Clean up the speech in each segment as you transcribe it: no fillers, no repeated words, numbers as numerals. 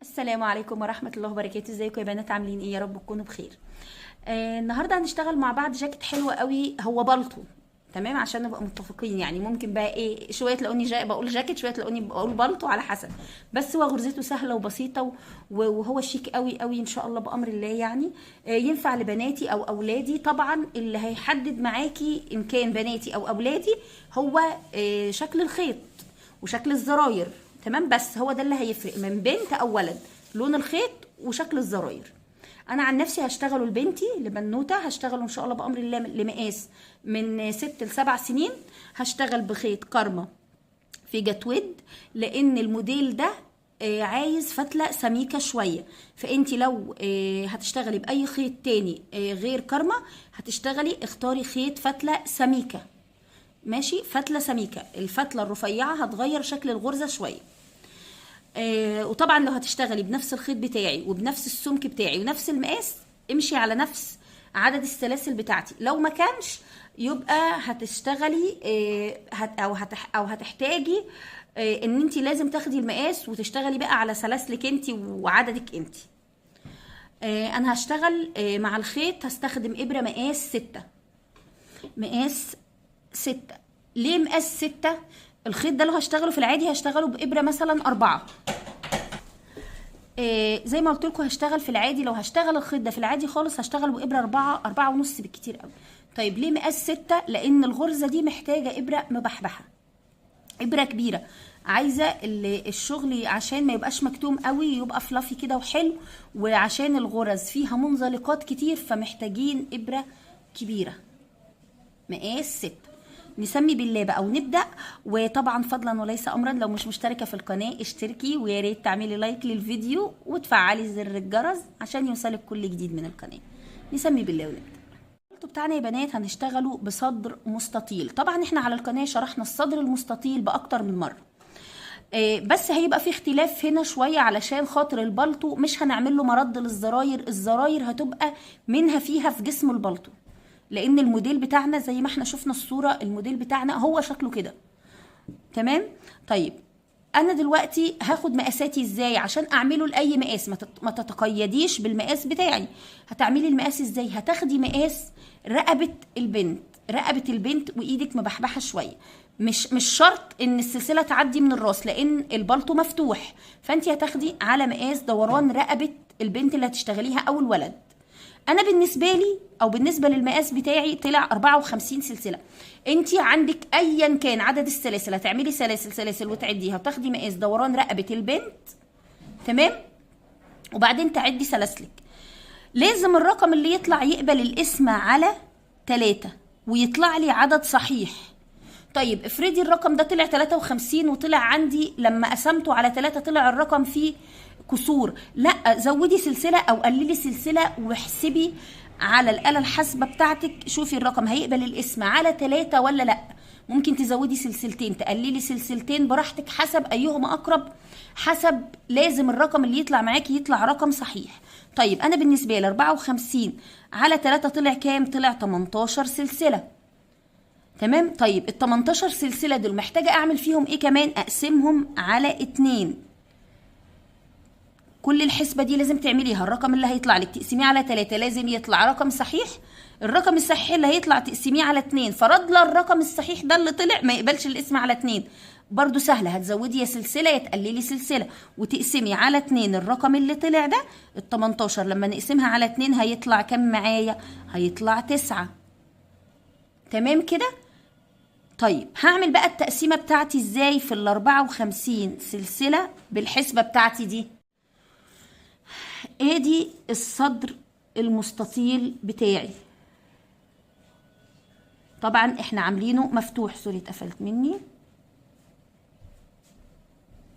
السلام عليكم ورحمة الله وبركاته. ازيكم يا بنات؟ عاملين ايه؟ يا رب تكونوا بخير. النهارده هنشتغل مع بعض جاكيت حلو قوي، هو بالطو. تمام، عشان نبقى متفقين. يعني ممكن بقى ايه، شويه تلاقوني بقول جاكيت، شويه تلاقوني بقول بالطو، على حسب. بس هو غرزته سهله وبسيطه وهو شيك قوي قوي ان شاء الله بامر الله. يعني ينفع لبناتي او اولادي. طبعا اللي هيحدد معاكي ان كان بناتي او اولادي هو شكل الخيط وشكل الزراير. تمام، بس هو ده اللي هيفرق من بنت او ولد، لون الخيط وشكل الزراير. انا عن نفسي هشتغله لبنتي لبنوته، هشتغله ان شاء الله بامر الله لمقاس من 6 ل7 سنين. هشتغل بخيط كارما في جاتويد، لان الموديل ده عايز فتله سميكه شويه. فانتي لو هتشتغلي باي خيط تاني غير كارما، اختاري خيط فتله سميكه. ماشي، فتله سميكه. الفتله الرفيعه هتغير شكل الغرزه شويه. وطبعا لو هتشتغلي بنفس الخيط بتاعي وبنفس السمك بتاعي ونفس المقاس، امشي على نفس عدد السلاسل بتاعتي. لو ما كانش يبقى هتشتغلي او هتحتاجي ان انت لازم تاخدي المقاس وتشتغلي بقى على سلاسلك انت وعددك انت. انا هشتغل مع الخيط، هستخدم ابره مقاس 6. ليه مقاس 6؟ الخيط ده لو هشتغله في العادي هشتغله بإبرة مثلا 4. زي ما قلت لكم هشتغل في العادي، لو هشتغل الخيط ده في العادي خالص هشتغل بإبرة 4 ونص بالكتير قوي. طيب ليه مقاس 6؟ لأن الغرزة دي محتاجة إبرة مبحبحة، إبرة كبيرة. عايزة الشغل عشان ما يبقاش مكتوم قوي، يبقى فلافي كده وحلو، وعشان الغرز فيها منزلقات كتير فمحتاجين إبرة كبيرة. مقاس 6. نسمي بالله بقى ونبدأ. وطبعا فضلا وليس أمرا، لو مش مشتركة في القناة اشتركي، ويا ريت تعملي لايك للفيديو وتفعلي زر الجرس عشان يوصلك كل جديد من القناة. نسمي بالله ونبدأ. الخيط بتاعنا يا بنات هنشتغله بصدر مستطيل. طبعا احنا على القناة شرحنا الصدر المستطيل بأكتر من مرة. بس هيبقى في اختلاف هنا شوية علشان خاطر البلطو مش هنعمل له مرد للزراير. الزراير هتبقى منها فيها في جسم البلطو، لان الموديل بتاعنا زي ما احنا شفنا الصورة، الموديل بتاعنا هو شكله كده. تمام. طيب انا دلوقتي هاخد مقاساتي ازاي عشان اعمله لاي مقاس؟ ما تتقيديش بالمقاس بتاعي. هتعملي المقاس ازاي؟ هتاخدي مقاس رقبة البنت وايدك مبحبحة شوية. مش شرط ان السلسلة تعدي من الراس لان البلطو مفتوح، فانت هتاخدي على مقاس دوران رقبة البنت اللي هتشتغليها او الولد. انا بالنسبه لي او بالنسبه للمقاس بتاعي طلع 54 سلسله. انتي عندك ايا كان عدد السلاسل، هتعملي سلاسل وتعديها وتاخدي مقاس دوران رقبه البنت. تمام، وبعدين تعدي سلاسلك. لازم الرقم اللي يطلع يقبل القسمة على 3 ويطلع لي عدد صحيح. طيب افرضي الرقم ده طلع 53 وطلع عندي لما قسمته على 3 طلع الرقم فيه كسور. لا، زودي سلسلة او قللي سلسلة واحسبي على الآلة الحاسبة بتاعتك. شوفي الرقم هيقبل القسمة على 3 ولا لا. ممكن تزودي سلسلتين، تقللي سلسلتين، براحتك، حسب ايهما اقرب. حسب، لازم الرقم اللي يطلع معاكي يطلع رقم صحيح. طيب انا بالنسبة لي 54 على 3 طلع كام؟ طلع 18 سلسلة. تمام. طيب ال 18 سلسلة دول محتاجة اعمل فيهم ايه كمان؟ اقسمهم على 2. كل الحسبة دي لازم تعمليها. الرقم اللي هيطلع لك تقسميه على 3 لازم يطلع رقم صحيح. الرقم الصحيح اللي هيطلع تقسميه على 2، فرضنا الرقم الصحيح ده اللي طلع ما يقبلش القسم على 2. برضو سهلة، هتزودي يا سلسلة يا تقللي سلسلة وتقسمي على 2 الرقم اللي طلع ده. ال 18 لما نقسمها على 2 هيطلع كام معايا؟ هيطلع 9. تمام كده. طيب هعمل بقى التقسيمة بتاعتي ازاي في ال 54 سلسلة بالحسبة بتاعتي دي. ادي الصدر المستطيل بتاعي. طبعا احنا عاملينه مفتوح، سوري اتقفلت مني.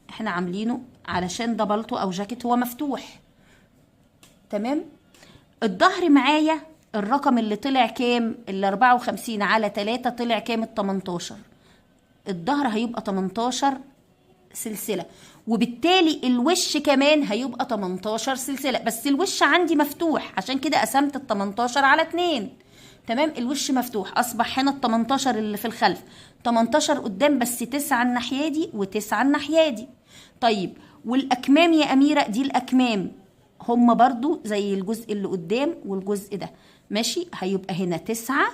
احنا عاملينه علشان ده بلطو او جاكيت هو مفتوح. تمام. الظهر معايا الرقم اللي طلع كام؟ ال 54 على 3 طلع كام؟ ال 18. الظهر هيبقى 18 سلسلة، وبالتالي الوش كمان هيبقى 18 سلسلة. بس الوش عندي مفتوح عشان كده قسمت ال 18 على 2. تمام، الوش مفتوح، اصبح هنا ال 18 اللي في الخلف 18 قدام، بس 9 الناحية دي و9 الناحية دي. طيب والاكمام يا اميره دي الاكمام هما برضو زي الجزء اللي قدام والجزء ده، ماشي. هيبقى هنا 9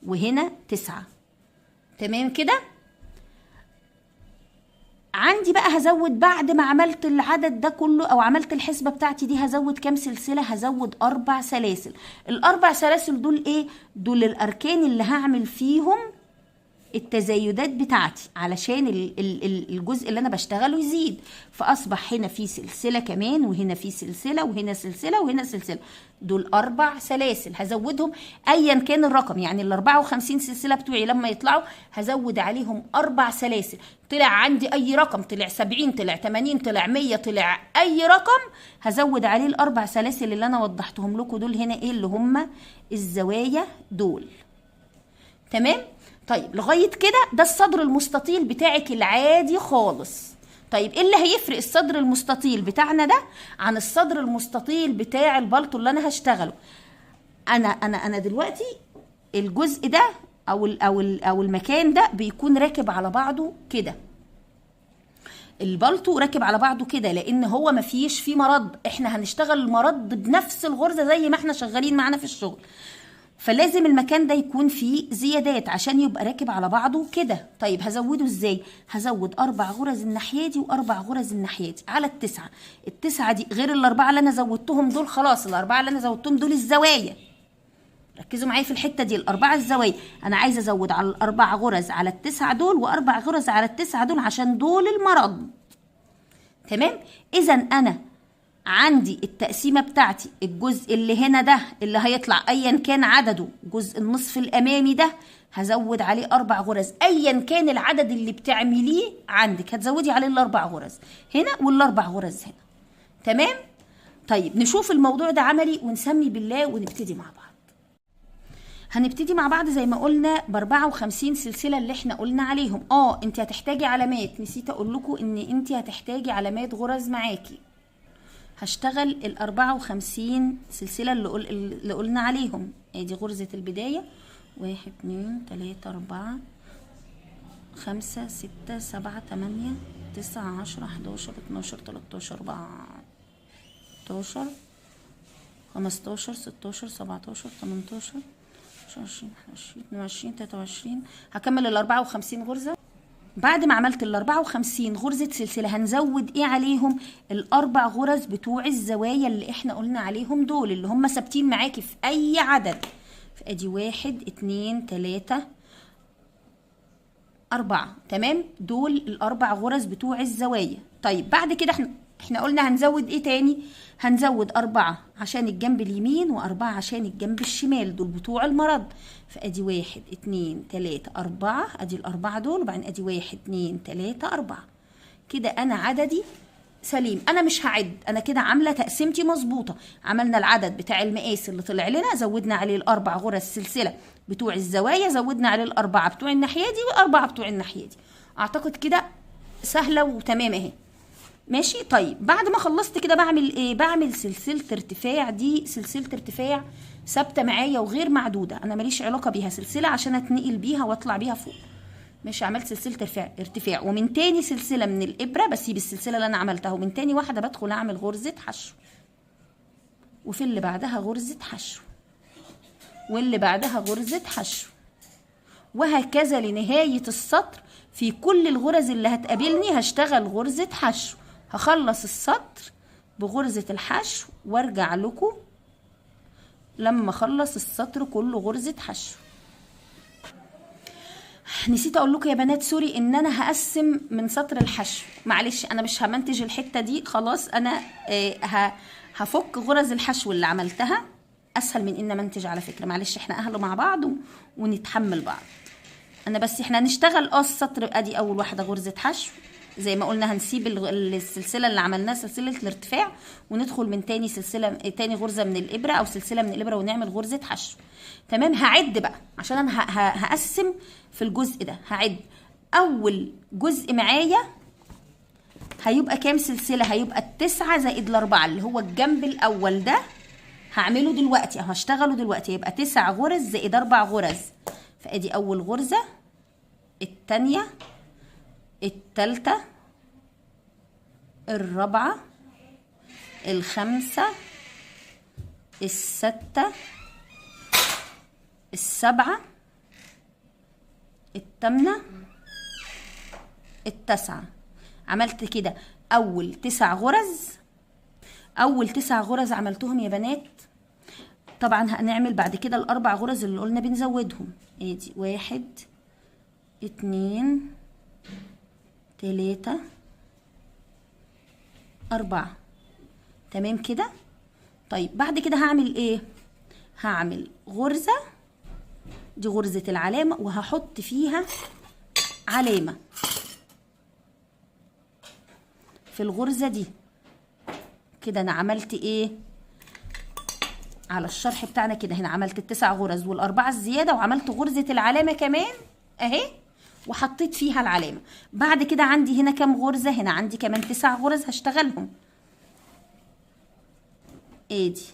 وهنا 9. تمام كده. عندي بقى هزود بعد ما عملت العدد ده كله او عملت الحسبة بتاعتي دي، هزود كام سلسلة؟ هزود 4 سلاسل. الاربع سلاسل دول ايه؟ دول الاركان اللي هعمل فيهم التزايدات بتاعتي علشان الجزء اللي انا بشتغله يزيد. فاصبح هنا في سلسلة كمان، وهنا في سلسلة، وهنا سلسلة، وهنا سلسلة. دول 4 سلاسل هزودهم ايا كان الرقم. يعني ال 54 سلسلة بتوعي لما يطلعوا هزود عليهم 4 سلاسل. طلع عندي اي رقم، طلع 70، طلع 80، طلع 100، طلع اي رقم، هزود عليه الاربع سلاسل اللي انا وضحتهم لكم دول هنا، ايه اللي هم الزوايا دول. تمام. طيب لغايه كده ده الصدر المستطيل بتاعك العادي خالص. طيب ايه اللي هيفرق الصدر المستطيل بتاعنا ده عن الصدر المستطيل بتاع البلطو اللي انا هشتغله؟ انا دلوقتي الجزء ده او المكان ده بيكون راكب على بعضه كده، البلطو راكب على بعضه كده، لان هو مفيش فيه مرض. احنا هنشتغل المرض بنفس الغرزه زي ما احنا شغالين معانا في الشغل، فلازم المكان ده يكون فيه زيادات عشان يبقى راكب على بعضه كده. طيب هزوده ازاي؟ هزود 4 غرز الناحيه دي و4 غرز الناحيه دي على التسعه. التسعه دي غير الاربعه اللي انا زودتهم دول، خلاص الاربعه اللي انا زودتهم دول الزوايا. ركزوا معايا في الحته دي، الاربعه الزوايا. انا عايزه ازود على الاربع غرز على التسعه دول واربع غرز على التسعه دول عشان دول المرض. تمام. اذا انا عندي التقسيمه بتاعتي، الجزء اللي هنا ده اللي هيطلع ايا كان عدده، جزء النصف الامامي ده هزود عليه 4 غرز. ايا كان العدد اللي بتعمليه عندك هتزودي عليه الاربع غرز هنا والاربع غرز هنا. تمام. طيب نشوف الموضوع ده عملي ونسمي بالله ونبتدي مع بعض. هنبتدي مع بعض زي ما قلنا ب 54 سلسله اللي احنا قلنا عليهم. انت هتحتاجي علامات، نسيت اقول لكم ان انت هتحتاجي علامات غرز معاكي. هشتغل ال 54 سلسله اللي قلنا عليهم. ادي غرزه البدايه 1 2 3 4 5 6 7 8 9 10 11 12 13 14 15 16 17 18 20 21 22 23. هكمل ال 54 غرزه. بعد ما عملت ال 54 غرزه سلسله هنزود ايه عليهم؟ الاربع غرز بتوع الزوايا اللي احنا قلنا عليهم دول، اللي هم ثابتين معاكي في اي عدد. فادي 1 2 3 4. تمام. دول الاربع غرز بتوع الزوايا. طيب بعد كده احنا قلنا هنزود ايه تاني؟ هنزود 4 عشان الجنب اليمين و4 عشان الجنب الشمال، دول بتوع المرض. فادي 1 2 3 4. ادي الاربعه دول، وبعدين ادي 1 2 3 4. كده انا عددي سليم. انا مش هعد، انا كده عامله تقسيمتي مظبوطه. عملنا العدد بتاع المقاس اللي طلع لنا، زودنا عليه الاربع غرز سلسله بتوع الزوايا، زودنا عليه الاربعه بتوع الناحيه دي والاربعه بتوع الناحيه دي. اعتقد كده سهله وتمام اهي. ماشي. طيب بعد ما خلصت كده بعمل ايه؟ بعمل سلسله ارتفاع. دي سلسله ارتفاع ثابته معايا وغير معدوده، انا ماليش علاقه بيها، سلسله عشان اتنقل بيها واطلع بيها فوق. ماشي. عملت سلسله ارتفاع ومن تاني سلسله من الابره بسيب السلسله اللي انا عملتها، ومن تاني واحده بدخل اعمل غرزه حشو، وفي اللي بعدها غرزه حشو، واللي بعدها غرزه حشو، وهكذا لنهايه السطر. في كل الغرز اللي هتقابلني هشتغل غرزه حشو. هخلص السطر بغرزه الحشو وارجع لكم لما اخلص السطر كله غرزه حشو. نسيت اقول لكم يا بنات، سوري، ان انا هقسم من سطر الحشو. معلش انا مش همنتج الحته دي خلاص. انا هفك غرز الحشو اللي عملتها، اسهل من ان منتج على فكره. معلش احنا اهل مع بعض ونتحمل بعض. انا بس احنا هنشتغل السطر. ادي اول واحده غرزه حشو، زي ما قلنا هنسيب السلسله اللي عملناها سلسله الارتفاع، وندخل من تاني غرزه من الابره او سلسله من الابره ونعمل غرزه حشو. تمام. هعد بقى عشان انا هقسم في الجزء ده. هعد اول جزء معايا هيبقى كام سلسله؟ هيبقى 9 زائد ال4 اللي هو الجنب الاول ده. هعمله دلوقتي اهو، هشتغله دلوقتي. يبقى 9 غرز زائد 4 غرز. فادي اول غرزه، الثانيه، الثالثه، الرابعة، الخامسة، الستة، السبعة، التامنة، التاسعة. عملت كده اول 9 غرز. اول 9 غرز عملتهم يا بنات. طبعا هنعمل بعد كده الاربع غرز اللي قلنا بنزودهم. ادي 1 2 3 4. تمام كده. طيب بعد كده هعمل ايه؟ هعمل غرزة، دي غرزة العلامة، وهحط فيها علامة في الغرزة دي. كده انا عملت ايه على الشرح بتاعنا كده؟ هنا عملت ال9 غرز والاربعة الزيادة، وعملت غرزة العلامة كمان اهي، وحطيت فيها العلامة. بعد كده عندي هنا كام غرزة؟ هنا عندي كمان 9 غرز هشتغلهم. ادي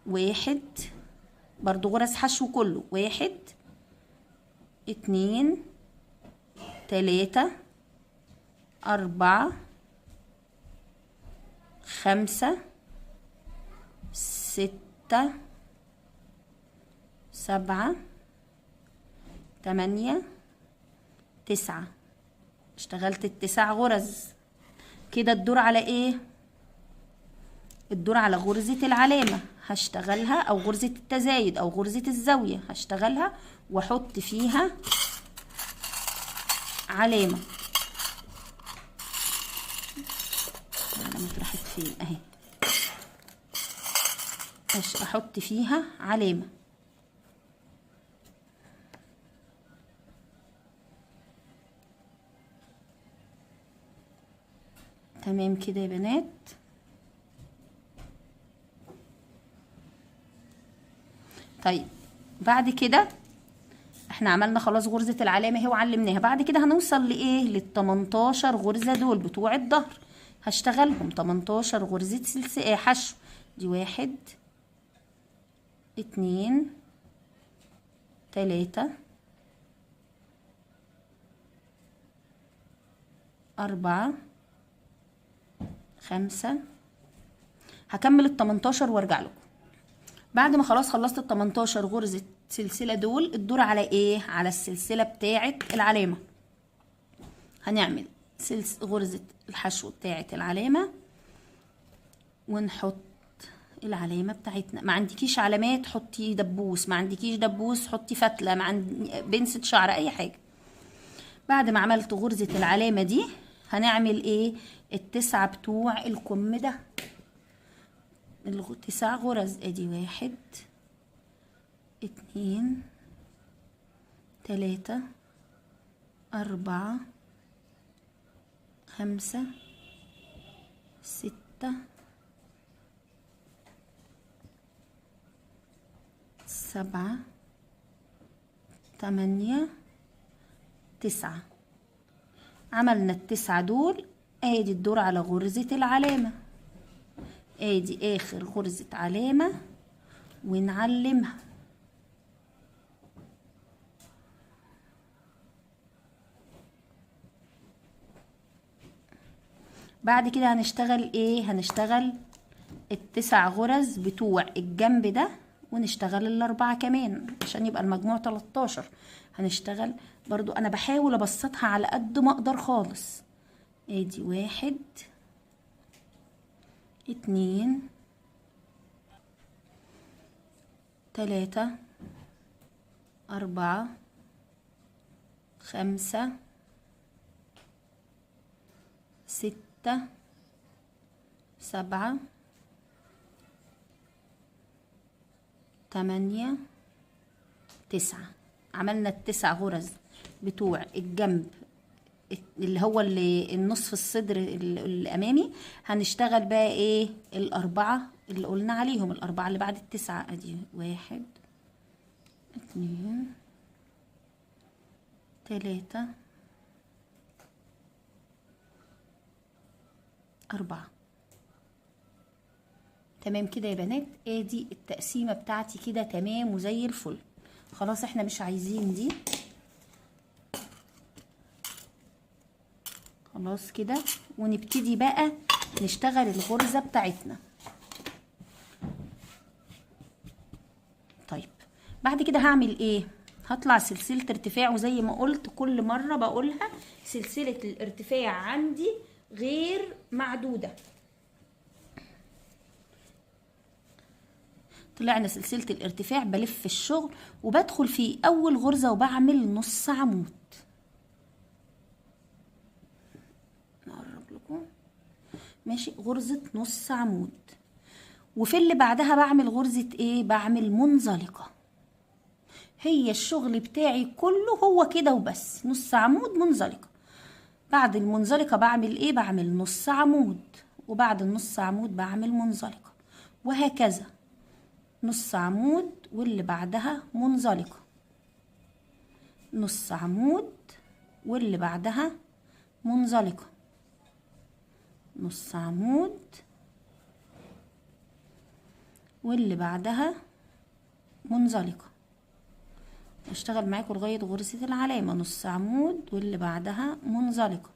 1 برضو غرز حشو كله، 1 2 3 4 5 6 7 8 9. اشتغلت ال9 غرز. كده الدور على ايه؟ الدور على غرزة العلامة، هشتغلها، او غرزة التزايد او غرزة الزاوية هشتغلها واحط فيها علامة. العلامة راحت فين؟ اهي. احط فيها علامة. تمام كده يا بنات. طيب بعد كده احنا عملنا خلاص غرزة العلامة اهي وعلمناها. بعد كده هنوصل لايه؟ لل18 غرزة دول بتوع الظهر، هشتغلهم 18 غرزة حشو. دي 1 2 3 4 5. هكمل ال18 وارجع لكم. بعد ما خلاص خلصت ال18 غرزة سلسلة دول، الدور على ايه؟ على السلسلة بتاعة العلامة. هنعمل غرزة الحشو بتاعة العلامة ونحط العلامة بتاعتنا. ما عندكيش علامات حطي دبوس، ما عندكيش دبوس حطي فتلة، ما بنسة شعر، اي حاجة. بعد ما عملت غرزة العلامة دي هنعمل ايه؟ ال9 بتوع الكم ده، 9 غرز. ادي 1 2 3 4 5 6 7 8 9. عملنا ال9 دول. ادي الدور على غرزة العلامة. ادي اخر غرزة علامة ونعلمها. بعد كده هنشتغل ايه؟ هنشتغل ال9 غرز بتوع الجنب ده، ونشتغل ال4 كمان عشان يبقى المجموع 13. هنشتغل برضو، انا بحاول ابسطها على قد ما اقدر خالص. ادي 1 2 3 4 5 6 7 8 9. عملنا ال9 غرز بتوع الجنب اللي هو اللي النصف الصدر الامامي. هنشتغل بقى ايه؟ ال4 اللي قلنا عليهم، ال4 اللي بعد ال9. ادي 1 2 3 4. تمام كده يا بنات. ادي التقسيمه بتاعتي كده تمام وزي الفل. خلاص احنا مش عايزين دي، خلاص كده. ونبتدي بقى نشتغل الغرزة بتاعتنا. طيب بعد كده هعمل ايه؟ هطلع سلسلة ارتفاع، وزي ما قلت كل مرة بقولها سلسلة الارتفاع عندي غير معدودة. طلعنا سلسلة الارتفاع، بلف الشغل وبدخل في اول غرزة وبعمل نص عمود. نقرب لكم ماشي، غرزة نص عمود، وفي اللي بعدها بعمل غرزة ايه؟ بعمل منزلقة. هي الشغل بتاعي كله هو كده وبس، نص عمود منزلقة. بعد المنزلقة بعمل ايه؟ بعمل نص عمود، وبعد النص عمود بعمل منزلقة، وهكذا نص عمود واللي بعدها منزلقة، نص عمود واللي بعدها منزلقة، نص عمود واللي بعدها منزلقة. اشتغل معاكم لغاية غرزة العلامة، نص عمود واللي بعدها منزلقة،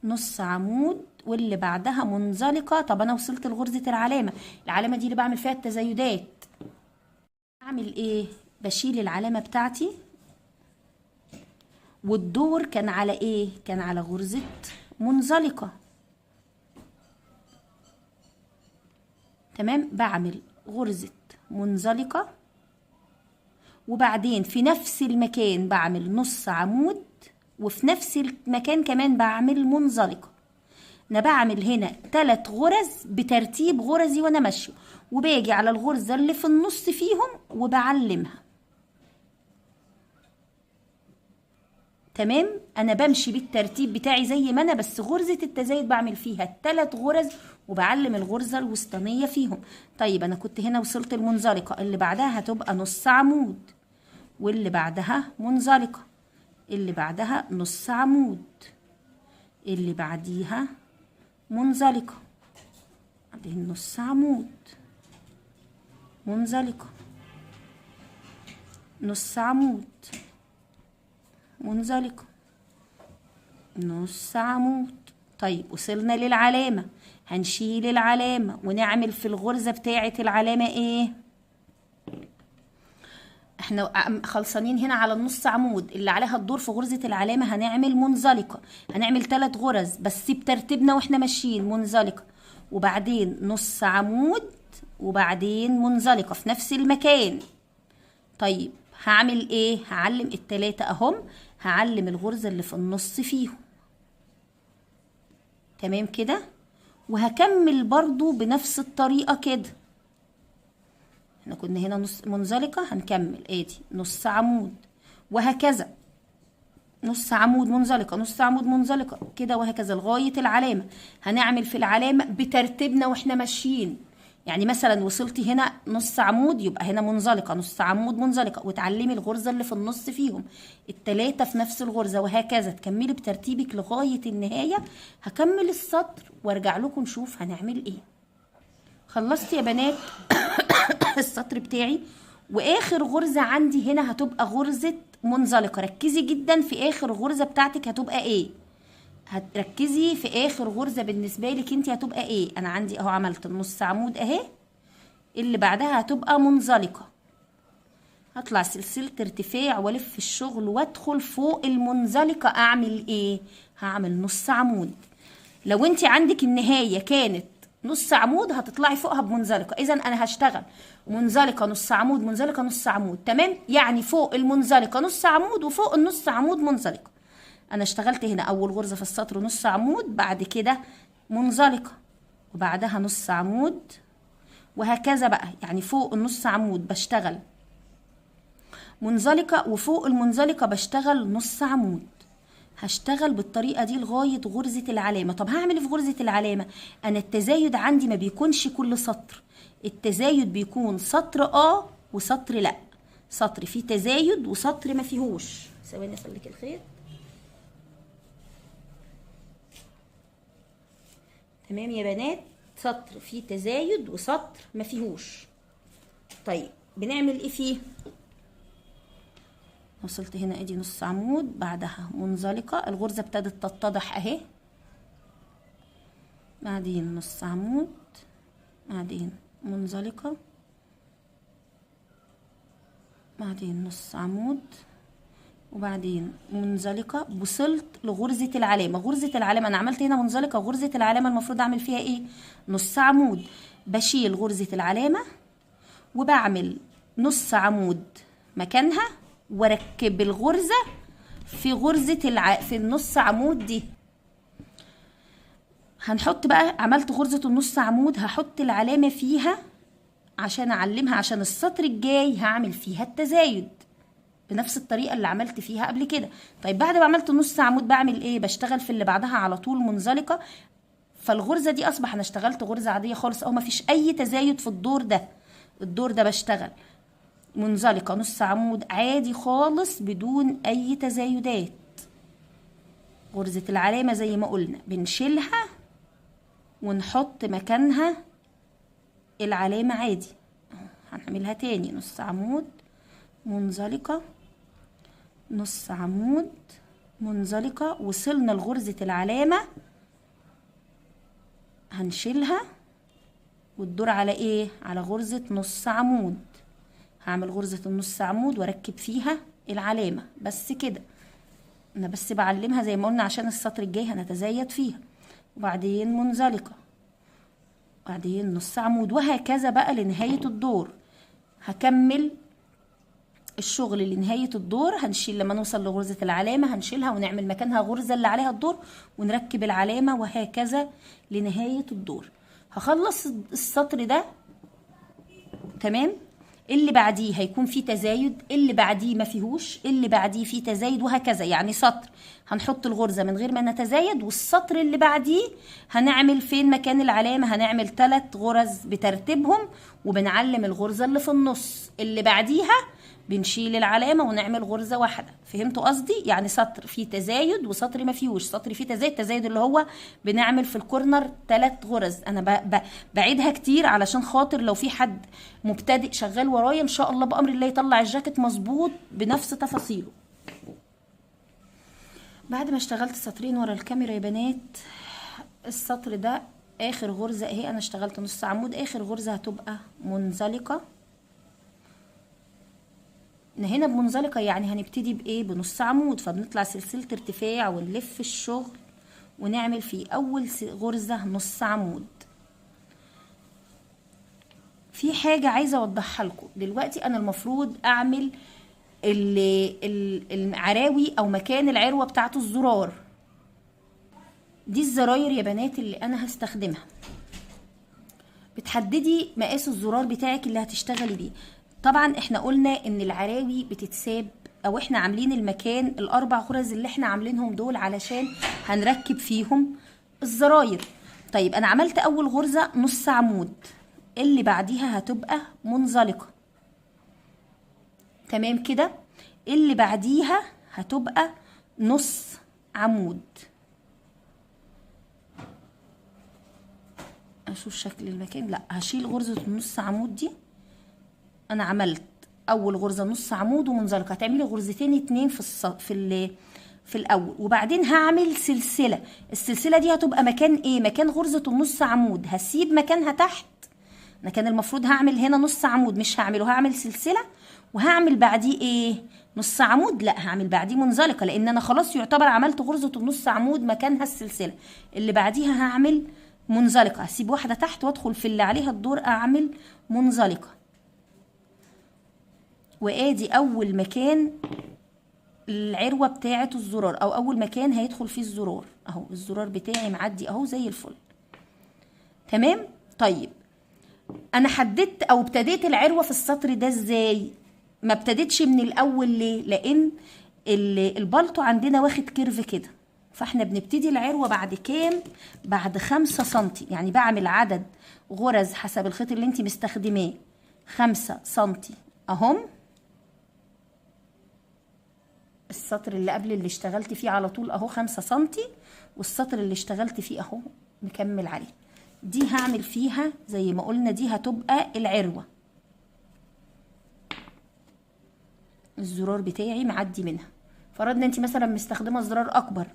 نص عمود واللي بعدها منزلقة. طب انا وصلت لغرزة العلامة، العلامة دي اللي بعمل فيها التزايدات. اعمل ايه؟ بشيل العلامة بتاعتي، والدور كان على ايه؟ كان على غرزة منزلقة. تمام، بعمل غرزة منزلقة، وبعدين في نفس المكان بعمل نص عمود، وفي نفس المكان كمان بعمل منزلقة. انا بعمل هنا 3 غرز بترتيب غرزي وانا ماشيه، وباجي على الغرزة اللي في النص فيهم وبعلمها. تمام، انا بمشي بالترتيب بتاعي زي ما انا، بس غرزة التزايد بعمل فيها 3 غرز وبعلم الغرزة الوسطانية فيهم. طيب انا كنت هنا وصلت المنزلقة، اللي بعدها هتبقى نص عمود، واللي بعدها منزلقة، اللي بعدها نص عمود، اللي بعديها منزلقة، بعدين نص عمود، منزلقة، نص عمود، منزلقة، نص عمود. طيب وصلنا للعلامة، هنشيل العلامة ونعمل في الغرزة بتاعة العلامة ايه؟ احنا خلصانين هنا على النص عمود اللي عليها الدور في غرزة العلامة، هنعمل منزلقة، هنعمل 3 غرز بس بترتيبنا واحنا ماشيين، منزلقة وبعدين نص عمود وبعدين منزلقة في نفس المكان. طيب هعمل ايه؟ هعلم ال3 اهم، هعلم الغرزة اللي في النص فيهم. تمام كده، وهكمل برضو بنفس الطريقة كده. احنا كنا هنا نص منزلقة، هنكمل ادي نص عمود، وهكذا نص عمود منزلقة، نص عمود منزلقة كده، وهكذا لغاية العلامة. هنعمل في العلامة بترتيبنا واحنا ماشيين، يعني مثلا وصلتي هنا نص عمود يبقى هنا منزلقة، نص عمود منزلقة، وتعلمي الغرزة اللي في النص فيهم، ال3 في نفس الغرزة، وهكذا تكملي بترتيبك لغاية النهاية. هكمل السطر وارجع لكم نشوف هنعمل ايه. خلصت يا بنات السطر بتاعي، واخر غرزة عندي هنا هتبقى غرزة منزلقة. ركزي جدا في اخر غرزة بتاعتك هتبقى ايه، هتركزي في اخر غرزة بالنسبة لك انت هتبقى ايه. انا عندي اهو عملت النص عمود اهي، اللي بعدها هتبقى منزلقة. هطلع سلسلة ارتفاع والف الشغل وادخل فوق المنزلقة. اعمل ايه؟ هعمل نص عمود. لو انت عندك النهاية كانت نص عمود هتطلعي فوقها بمنزلقة، اذا انا هشتغل منزلقة نص عمود، منزلقة نص عمود. تمام، يعني فوق المنزلقة نص عمود وفوق النص عمود منزلقة. انا اشتغلت هنا اول غرزة في السطر نص عمود، بعد كده منزلقة وبعدها نص عمود، وهكذا بقى. يعني فوق النص عمود بشتغل منزلقة، وفوق المنزلقة بشتغل نص عمود. هشتغل بالطريقة دي لغاية غرزة العلامة. طب هعمل في غرزة العلامة، انا التزايد عندي ما بيكونش كل سطر، التزايد بيكون سطر وسطر لا، سطر فيه تزايد وسطر ما فيهوش. ثواني اسلك الخيط. تمام يا بنات، سطر فيه تزايد وسطر ما فيهوش. طيب بنعمل ايه فيه؟ وصلت هنا ادي نص عمود، بعدها منزلقة، الغرزة ابتدت تتضح اهي، بعدين نص عمود، بعدين منزلقة، بعدين نص عمود، وبعدين منزلقة. وصلت لغرزة العلامة. غرزة العلامة أنا عملت هنا منزلقة، وغرزة العلامة المفروض أعمل فيها إيه؟ نص عمود. بشيل غرزة العلامة وبعمل نص عمود مكانها، واركب الغرزة في غرزة في النص عمود دي. هنحط بقى، عملت غرزة النص عمود، هحط العلامة فيها عشان أعلمها، عشان السطر الجاي هعمل فيها التزايد بنفس الطريقة اللي عملت فيها قبل كده. طيب بعد ما عملت نص عمود بعمل ايه؟ بشتغل في اللي بعدها على طول منزلقة. فالغرزة دي أصبح أنا اشتغلت غرزة عادية خالص، أو مفيش أي تزايد في الدور ده. الدور ده بشتغل منزلقة نص عمود عادي خالص بدون أي تزايدات. غرزة العلامة زي ما قلنا بنشيلها ونحط مكانها العلامة عادي. هنعملها تاني، نص عمود منزلقة، نص عمود منزلقة. وصلنا لغرزة العلامة، هنشيلها والدور على ايه؟ على غرزة نص عمود. هعمل غرزة النص عمود واركب فيها العلامة بس كده. انا بس بعلمها زي ما قلنا عشان السطر الجاي هنتزايد فيها. وبعدين منزلقة، وبعدين نص عمود، وهكذا بقى لنهاية الدور. هكمل الشغل لنهاية الدور. هنشيل لما نوصل لغرزة العلامة هنشيلها ونعمل مكانها غرزة اللي عليها الدور ونركب العلامة، وهكذا لنهاية الدور. هخلص السطر ده تمام. اللي بعديه هيكون فيه تزايد، اللي بعديه ما فيهوش، اللي بعديه فيه تزايد، وهكذا. يعني سطر هنحط الغرزة من غير ما نتزايد، والسطر اللي بعديه هنعمل فين مكان العلامة هنعمل 3 غرز بترتيبهم، وبنعلم الغرزة اللي في النص. اللي بعديها بنشيل العلامة ونعمل غرزة واحدة. فهمتوا قصدي؟ يعني سطر فيه تزايد وسطر ما فيهوش. سطر فيه تزايد اللي هو بنعمل في الكورنر 3 غرز. انا بعيدها كتير علشان خاطر لو في حد مبتدئ شغال ورايا ان شاء الله بأمر الله يطلع الجاكيت مظبوط بنفس تفاصيله. بعد ما اشتغلت سطرين ورا الكاميرا يا بنات، السطر ده اخر غرزة اهي. انا اشتغلت نص عمود، اخر غرزة هتبقى منزلقة. هنا بمنزلقة يعني هنبتدي بايه؟ بنص عمود. فبنطلع سلسلة ارتفاع ونلف الشغل ونعمل في اول غرزة نص عمود. في حاجة عايزة اوضحها لكم دلوقتي. انا المفروض اعمل العراوي او مكان العروة بتاعت الزرار دي. الزراير يا بنات اللي انا هستخدمها بتحددي مقاس الزرار بتاعك اللي هتشتغلي بيه. طبعا احنا قلنا ان العراوي بتتساب، او احنا عاملين المكان ال4 غرز اللي احنا عاملينهم دول علشان هنركب فيهم الزراير. طيب انا عملت اول غرزة نص عمود، اللي بعديها هتبقى منزلقة تمام كده. اللي بعديها هتبقى نص عمود. اشوف شكل المكان. لا، هشيل غرزة النص عمود دي. انا عملت اول غرزة نص عمود ومنزلقة، هتعملي غرزتين 2 في الاول، وبعدين هعمل سلسلة. السلسلة دي هتبقى مكان ايه؟ مكان غرزة النص عمود. هسيب مكانها تحت. انا كان المفروض هعمل هنا نص عمود، مش هعمله، هعمل سلسلة وهعمل بعديه ايه؟ نص عمود. لا، هعمل بعديه منزلقة، لان انا خلاص يعتبر عملت غرزة النص عمود مكانها السلسلة. اللي بعديها هعمل منزلقة، هسيب واحدة تحت وادخل في اللي عليها الدور اعمل منزلقة. وادي اول مكان العروة بتاعة الزرار، او اول مكان هيدخل فيه الزرار اهو. الزرار بتاعي معدي اهو زي الفل تمام. طيب انا حددت او ابتديت العروة في السطر ده ازاي؟ ما ابتديتش من الاول. ليه؟ لان البلطو عندنا واخد كيرف كده، فاحنا بنبتدي العروة بعد كام؟ بعد 5 سنتي. يعني بعمل عدد غرز حسب الخيط اللي انت مستخدماه 5 سنتي اهم. السطر اللي قبل اللي اشتغلت فيه على طول اهو 5 سنتي، والسطر اللي اشتغلت فيه اهو نكمل عليه. دي هعمل فيها زي ما قلنا، دي هتبقى العروة. الزرار بتاعي معدي منها. فرضنا انت مثلا مستخدمه زرار اكبر،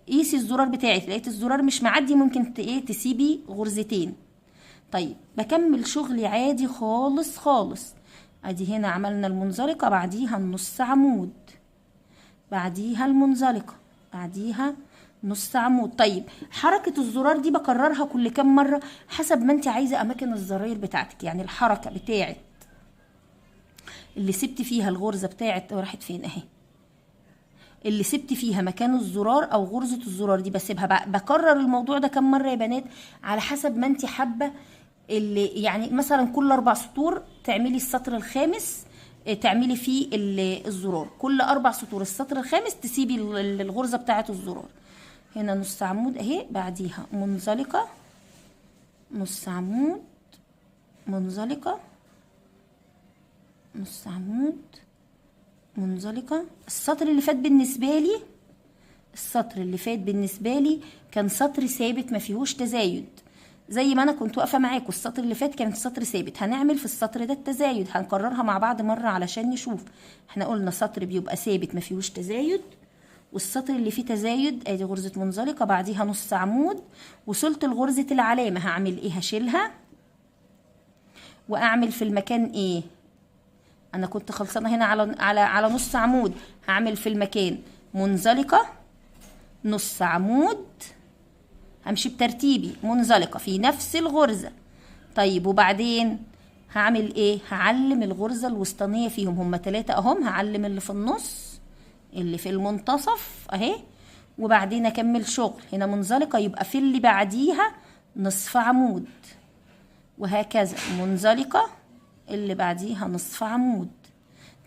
قيسي الزرار بتاعك، لقيت الزرار مش معدي ممكن ايه تسيبي غرزتين. طيب بكمل شغلي عادي خالص خالص. ادي هنا عملنا المنزلقة، بعديها النص عمود، بعديها المنزلقة، بعديها نص عمود. طيب حركة الزرار دي بكررها كل كام مرة حسب ما انت عايزة اماكن الزراير بتاعتك. يعني الحركة بتاعت اللي سبت فيها الغرزة بتاعت راحت فين اهي، اللي سبت فيها مكان الزرار او غرزة الزرار دي بسيبها. بكرر الموضوع ده كم مرة يا بنات على حسب ما انت حابة. اللي يعني مثلا كل 4 سطور تعملي السطر الخامس تعملي فيه الزرار، كل 4 سطور السطر الخامس تسيبي الغرزة بتاعت الزرار. هنا نص عمود اهي، بعديها منزلقة، نص عمود، منزلقة، نص عمود، منزلقة. السطر اللي فات بالنسبة لي، السطر اللي فات بالنسبة لي كان سطر ثابت ما فيهوش تزايد، زي ما انا كنت واقفة معاكم. السطر اللي فات كان سطر ثابت، هنعمل في السطر ده التزايد، هنكررها مع بعض مرة علشان نشوف. احنا قلنا سطر بيبقى ثابت ما فيهوش تزايد، والسطر اللي فيه تزايد ادي غرزة منزلقة بعديها نص عمود. وصلت لغرزة العلامة هعمل ايه؟ هشيلها واعمل في المكان ايه؟ انا كنت خلصانه هنا على نص عمود، هعمل في المكان منزلقه، نص عمود، همشي بترتيبي منزلقه في نفس الغرزه. طيب وبعدين هعمل ايه؟ هعلم الغرزه الوسطانيه فيهم، هما 3 اهم، هعلم اللي في النص، اللي في المنتصف اهي، وبعدين اكمل شغل. هنا منزلقه يبقى في اللي بعديها نصف عمود، وهكذا منزلقه اللي بعديها نصف عمود.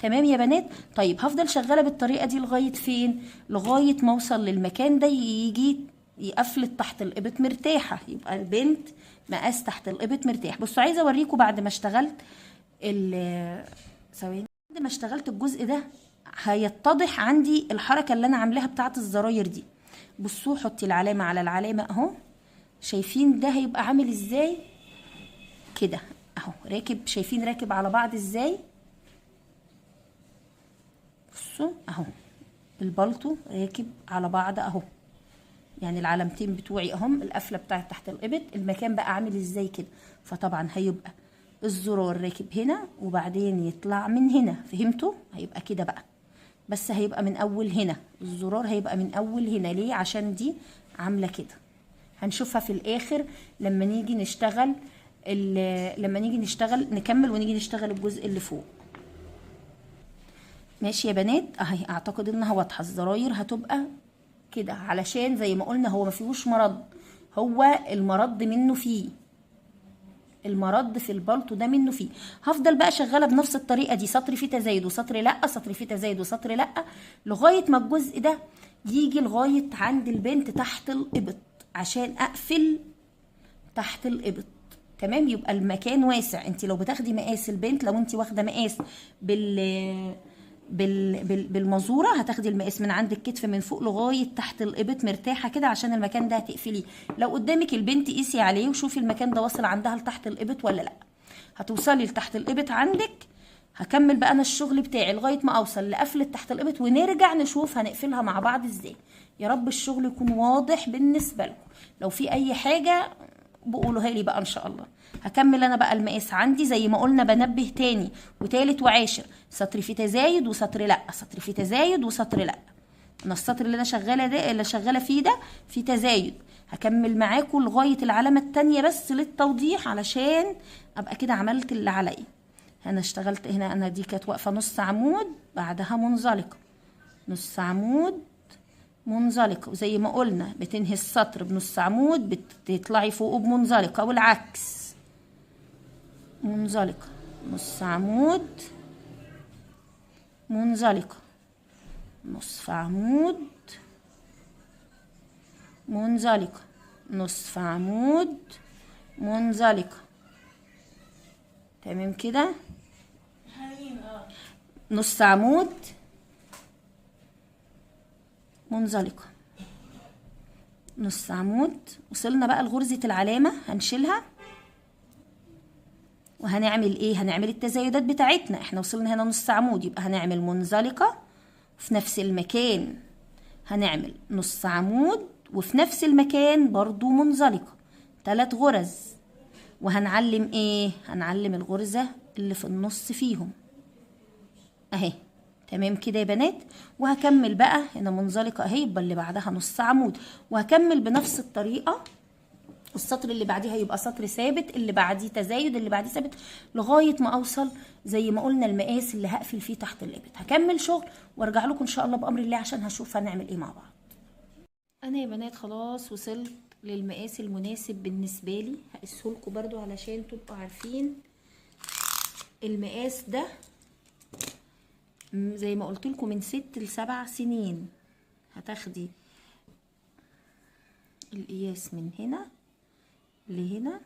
تمام يا بنات؟ طيب هفضل شغاله بالطريقه دي لغايه فين؟ لغايه ما اوصل للمكان ده يجي يقفل تحت الابط مرتاحه، يبقى البنت مقاس تحت الابط مرتاح. بصوا عايزه اوريكم بعد ما اشتغلت ثواني، بعد ما اشتغلت الجزء ده هيتضح عندي الحركه اللي انا عاملاها بتاعه الزراير دي. بصوا حطي العلامه على العلامه اهو، شايفين ده هيبقى عامل ازاي كده اهو، راكب، شايفين راكب على بعض ازاي؟ بصوا اهو البلطو راكب على بعض اهو، يعني العلامتين بتوعي اهم، القفله بتاعت تحت الابط، المكان بقى عامل ازاي كده. فطبعا هيبقى الزرار راكب هنا وبعدين يطلع من هنا، فهمتوا؟ هيبقى كده بقى، بس هيبقى من اول هنا، الزرار هيبقى من اول هنا. ليه؟ عشان دي عامله كده. هنشوفها في الاخر لما نيجي نشتغل نكمل ونيجي نشتغل الجزء اللي فوق. ماشي يا بنات؟ اهي اعتقد انها واضحه. الزراير هتبقى كده علشان زي ما قلنا هو ما فيهوش مرض، هو المرض منه فيه، المرض في البلطو ده منه فيه. هفضل بقى شغاله بنفس الطريقه دي، سطر فيه تزايد وسطر لا، سطر فيه تزايد وسطر لا، لغايه ما الجزء ده يجي لغايه عند البنت تحت الابط عشان اقفل تحت الابط. تمام؟ يبقى المكان واسع. انت لو بتاخدي مقاس البنت، لو انت واخده مقاس بالمزوره، هتاخدي المقاس من عند الكتف من فوق لغايه تحت الابط مرتاحه كده عشان المكان ده هتقفليه. لو قدامك البنت قيسي عليه وشوفي المكان ده واصل عندها لتحت الابط ولا لا. هتوصلي لتحت الابط عندك. هكمل بقى انا الشغل بتاعي لغايه ما اوصل لقفله تحت الابط ونرجع نشوف هنقفلها مع بعض ازاي. يا رب الشغل يكون واضح بالنسبه لكم. لو في اي حاجه بقولوها لي بقى ان شاء الله. هكمل انا بقى المقاس عندي زي ما قلنا، بنبه تاني وتالت وعاشر، سطر فيه تزايد وسطر لا، سطر فيه تزايد وسطر لا. انا السطر اللي انا شغاله ده، اللي شغاله فيه ده فيه تزايد. هكمل معاكم لغايه العلامه التانيه بس للتوضيح علشان ابقى كده عملت اللي عليا. انا اشتغلت هنا، انا دي كانت واقفه نص عمود بعدها منزلقه، نص عمود منزلقه، وزي ما قلنا بتنهي السطر بنص عمود بتطلعي فوقه بمنزلقه والعكس. منزلقه، نص عمود، منزلقه، نصف عمود، منزلقه، نصف عمود، منزلقه. تمام كده؟ نص عمود، منزلقه، نص عمود. وصلنا بقى لغرزة العلامة، هنشيلها وهنعمل ايه؟ هنعمل التزايدات بتاعتنا. احنا وصلنا هنا نص عمود، يبقى هنعمل منزلقة في نفس المكان، هنعمل نص عمود وفي نفس المكان برضو منزلقة 3 غرز، وهنعلم ايه؟ هنعلم الغرزة اللي في النص فيهم اهي. تمام كده يا بنات. وهكمل بقى هنا منزلقة اهي، يبقى اللي بعدها نص عمود، وهكمل بنفس الطريقة. السطر اللي بعديه هيبقى سطر ثابت، اللي بعديه تزايد، اللي بعديه ثابت، لغايه ما اوصل زي ما قلنا المقاس اللي هقفل فيه تحت الابط. هكمل شغل وارجع لكم ان شاء الله بامر الله عشان هشوف هنعمل ايه مع بعض. انا يا بنات خلاص وصلت للمقاس المناسب بالنسبه لي، هقيسه لكم برده علشان تبقوا عارفين المقاس ده. زي ما قلت لكم من 6 ل7 سنين هتاخدي القياس من هنا لهنا،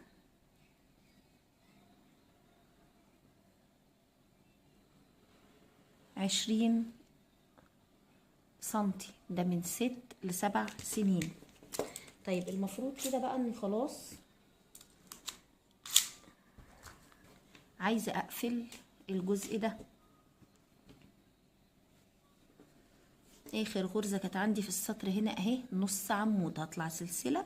عشرين سنتي، ده من 6 ل7 سنين. طيب المفروض كده بقى اني خلاص عايزة اقفل الجزء ده. اخر غرزة كانت عندي في السطر هنا اهي نص عمود، هطلع سلسلة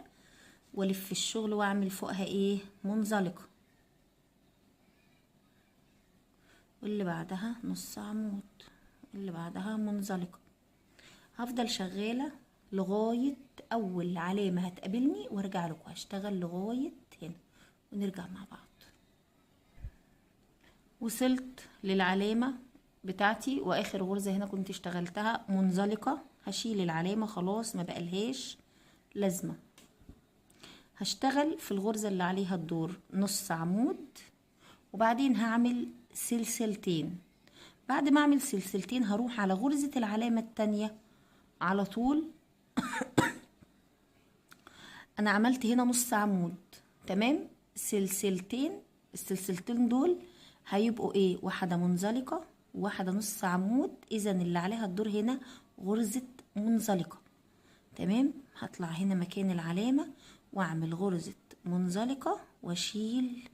والف الشغل واعمل فوقها ايه؟ منزلقة، واللي بعدها نص عمود، اللي بعدها منزلقة. هفضل شغالة لغاية اول علامة هتقابلني وارجع لكم، هشتغل لغاية هنا ونرجع مع بعض. وصلت للعلامة بتاعتي واخر غرزة هنا كنت اشتغلتها منزلقة، هشيل العلامة خلاص ما بقالهاش لازمة. هشتغل في الغرزة اللي عليها الدور نص عمود، وبعدين هعمل سلسلتين. بعد ما اعمل سلسلتين هروح على غرزة العلامة التانية على طول. انا عملت هنا نص عمود تمام، سلسلتين، السلسلتين دول هيبقوا ايه؟ واحدة منزلقة وواحدة نص عمود، اذا اللي عليها الدور هنا غرزة منزلقة. تمام. هطلع هنا مكان العلامة واعمل غرزة منزلقة واشيل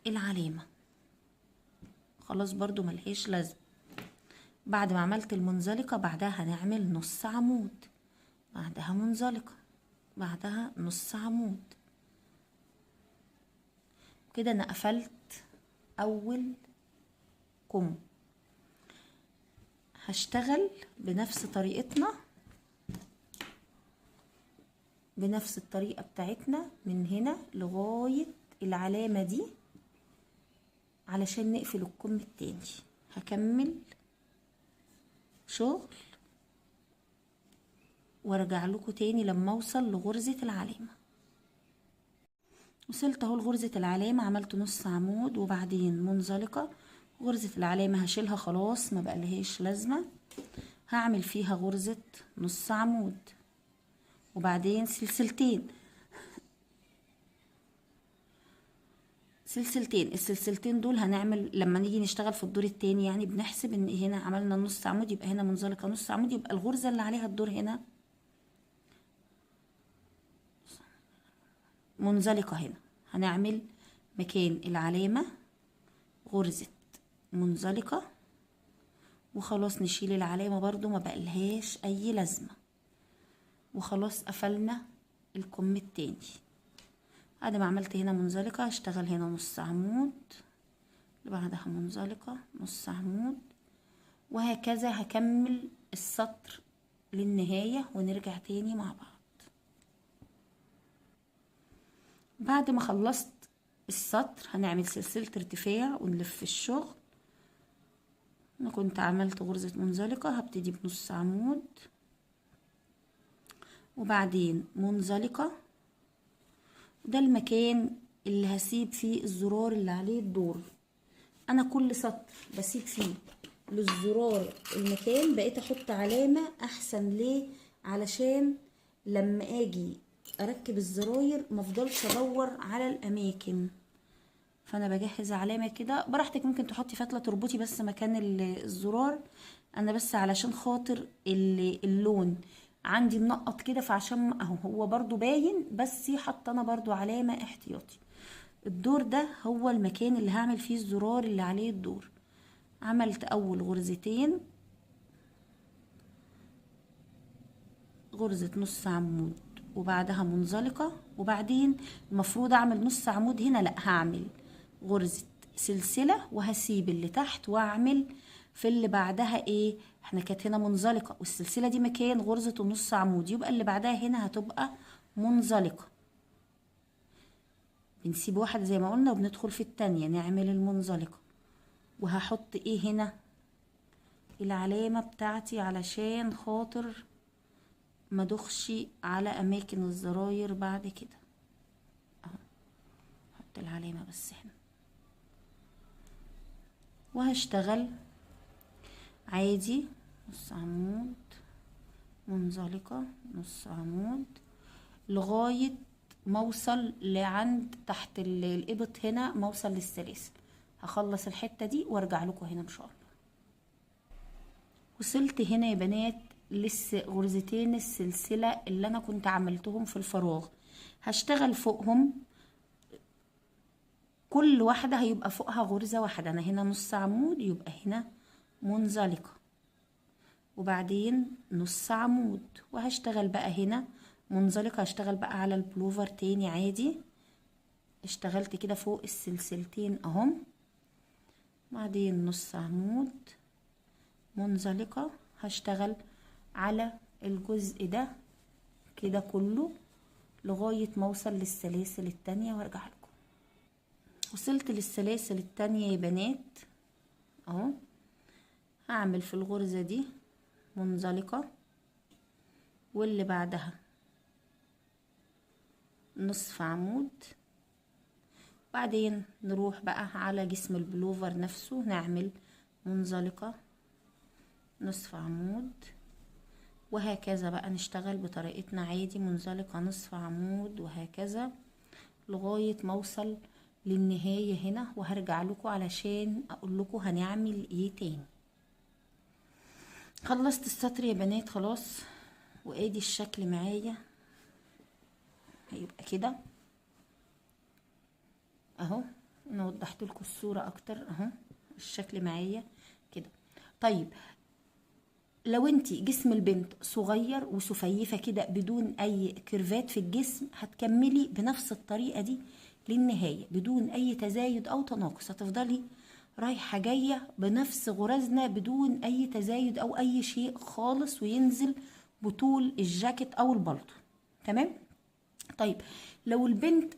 العلامة، خلاص برضو ملهاش لازمة. بعد ما عملت المنزلقة بعدها هنعمل نص عمود، بعدها منزلقة، بعدها نص عمود. كده انا قفلت اول كم. هشتغل بنفس طريقتنا، بنفس الطريقة بتاعتنا من هنا لغاية العلامة دي علشان نقفل الكم التاني. هكمل شغل وارجع لكم تاني لما اوصل لغرزة العلامة. وصلت اهو لغرزة العلامة، عملت نص عمود وبعدين منزلقة. غرزة العلامة هشيلها خلاص ما بقالهاش لازمة، هعمل فيها غرزة نص عمود وبعدين سلسلتين، السلسلتين دول هنعمل لما نيجي نشتغل في الدور التاني، يعني بنحسب ان هنا عملنا نص عمود يبقى هنا منزلقة نص عمود، يبقى الغرزة اللي عليها الدور هنا منزلقة. هنا هنعمل مكان العلامة غرزة منزلقة وخلاص، نشيل العلامة برضو ما بقلهاش اي لازمة، وخلاص قفلنا الكم التاني. بعد ما عملت هنا منزلقة هشتغل هنا نص عمود، اللي بعدها منزلقة نص عمود، وهكذا هكمل السطر للنهاية ونرجع تاني مع بعض. بعد ما خلصت السطر هنعمل سلسلة ارتفاع ونلف الشغل. انا كنت عملت غرزة منزلقة، هبتدي بنص عمود وبعدين منزلقة، ده المكان اللي هسيب فيه الزرار اللي عليه الدور. انا كل سطر بسيب فيه للزرار المكان، بقيت احط علامة احسن. ليه؟ علشان لما اجي اركب الزراير مفضلش ادور على الاماكن، فانا بجهز علامة كده براحتك. ممكن تحطي فتلة تربطي بس مكان الزرار، انا بس علشان خاطر اللون عندي منقط كده، فعشان اهو هو برضو باين، بس حاطه انا برضو علامة احتياطي. الدور ده هو المكان اللي هعمل فيه الزرار اللي عليه الدور. عملت اول غرزتين غرزة نص عمود وبعدها منزلقة، وبعدين المفروض اعمل نص عمود هنا، لا هعمل غرزة سلسلة وهسيب اللي تحت واعمل في اللي بعدها ايه، احنا كانت هنا منزلقة والسلسلة دي مكان غرزة النص عمود، يبقى اللي بعدها هنا هتبقى منزلقة. بنسيب واحدة زي ما قلنا وبندخل في التانية نعمل المنزلقة، وهحط ايه هنا العلامة بتاعتي علشان خاطر ما دخش على اماكن الزراير بعد كده اهو. احط العلامة بس هنا وهشتغل عادي نص عمود منزلقة نص عمود لغاية ما اوصل لعند تحت الابط هنا، ما اوصل للسلاسل. هخلص الحتة دي وارجع لكم هنا ان شاء الله. وصلت هنا يا بنات غرزتين السلسلة اللي انا كنت عملتهم في الفراغ، هشتغل فوقهم كل واحدة هيبقى فوقها غرزة واحدة. انا هنا نص عمود يبقى هنا منزلقة، وبعدين نص عمود، وهشتغل بقى هنا منزلقة. هشتغل بقى على البلوفر تاني عادي، اشتغلت كده فوق السلسلتين اهم، بعدين نص عمود منزلقة. هشتغل على الجزء ده كده كله لغاية ما اوصل للسلاسل التانية وارجع لكم. وصلت للسلاسل التانية يا بنات اهو، هعمل في الغرزة دي منزلقة واللي بعدها نصف عمود، بعدين نروح بقى على جسم البلوفر نفسه نعمل منزلقة نصف عمود، وهكذا بقى نشتغل بطريقتنا عادي منزلقة نصف عمود وهكذا لغاية ما اوصل للنهاية هنا، وهرجع لكم علشان اقول لكم هنعمل ايه تاني. خلصت السطر يا بنات خلاص، وادي الشكل معايا هيبقى كده اهو. انا وضحت لكم الصورة اكتر اهو، الشكل معايا كده. طيب لو انتي جسم البنت صغير وسفيفة كده بدون اي كيرفات في الجسم، هتكملي بنفس الطريقة دي للنهاية بدون اي تزايد او تناقص، هتفضلي رايحة جاية بنفس غرزنا بدون اي تزايد او اي شيء خالص، وينزل بطول الجاكيت او البلطو. تمام. طيب لو البنت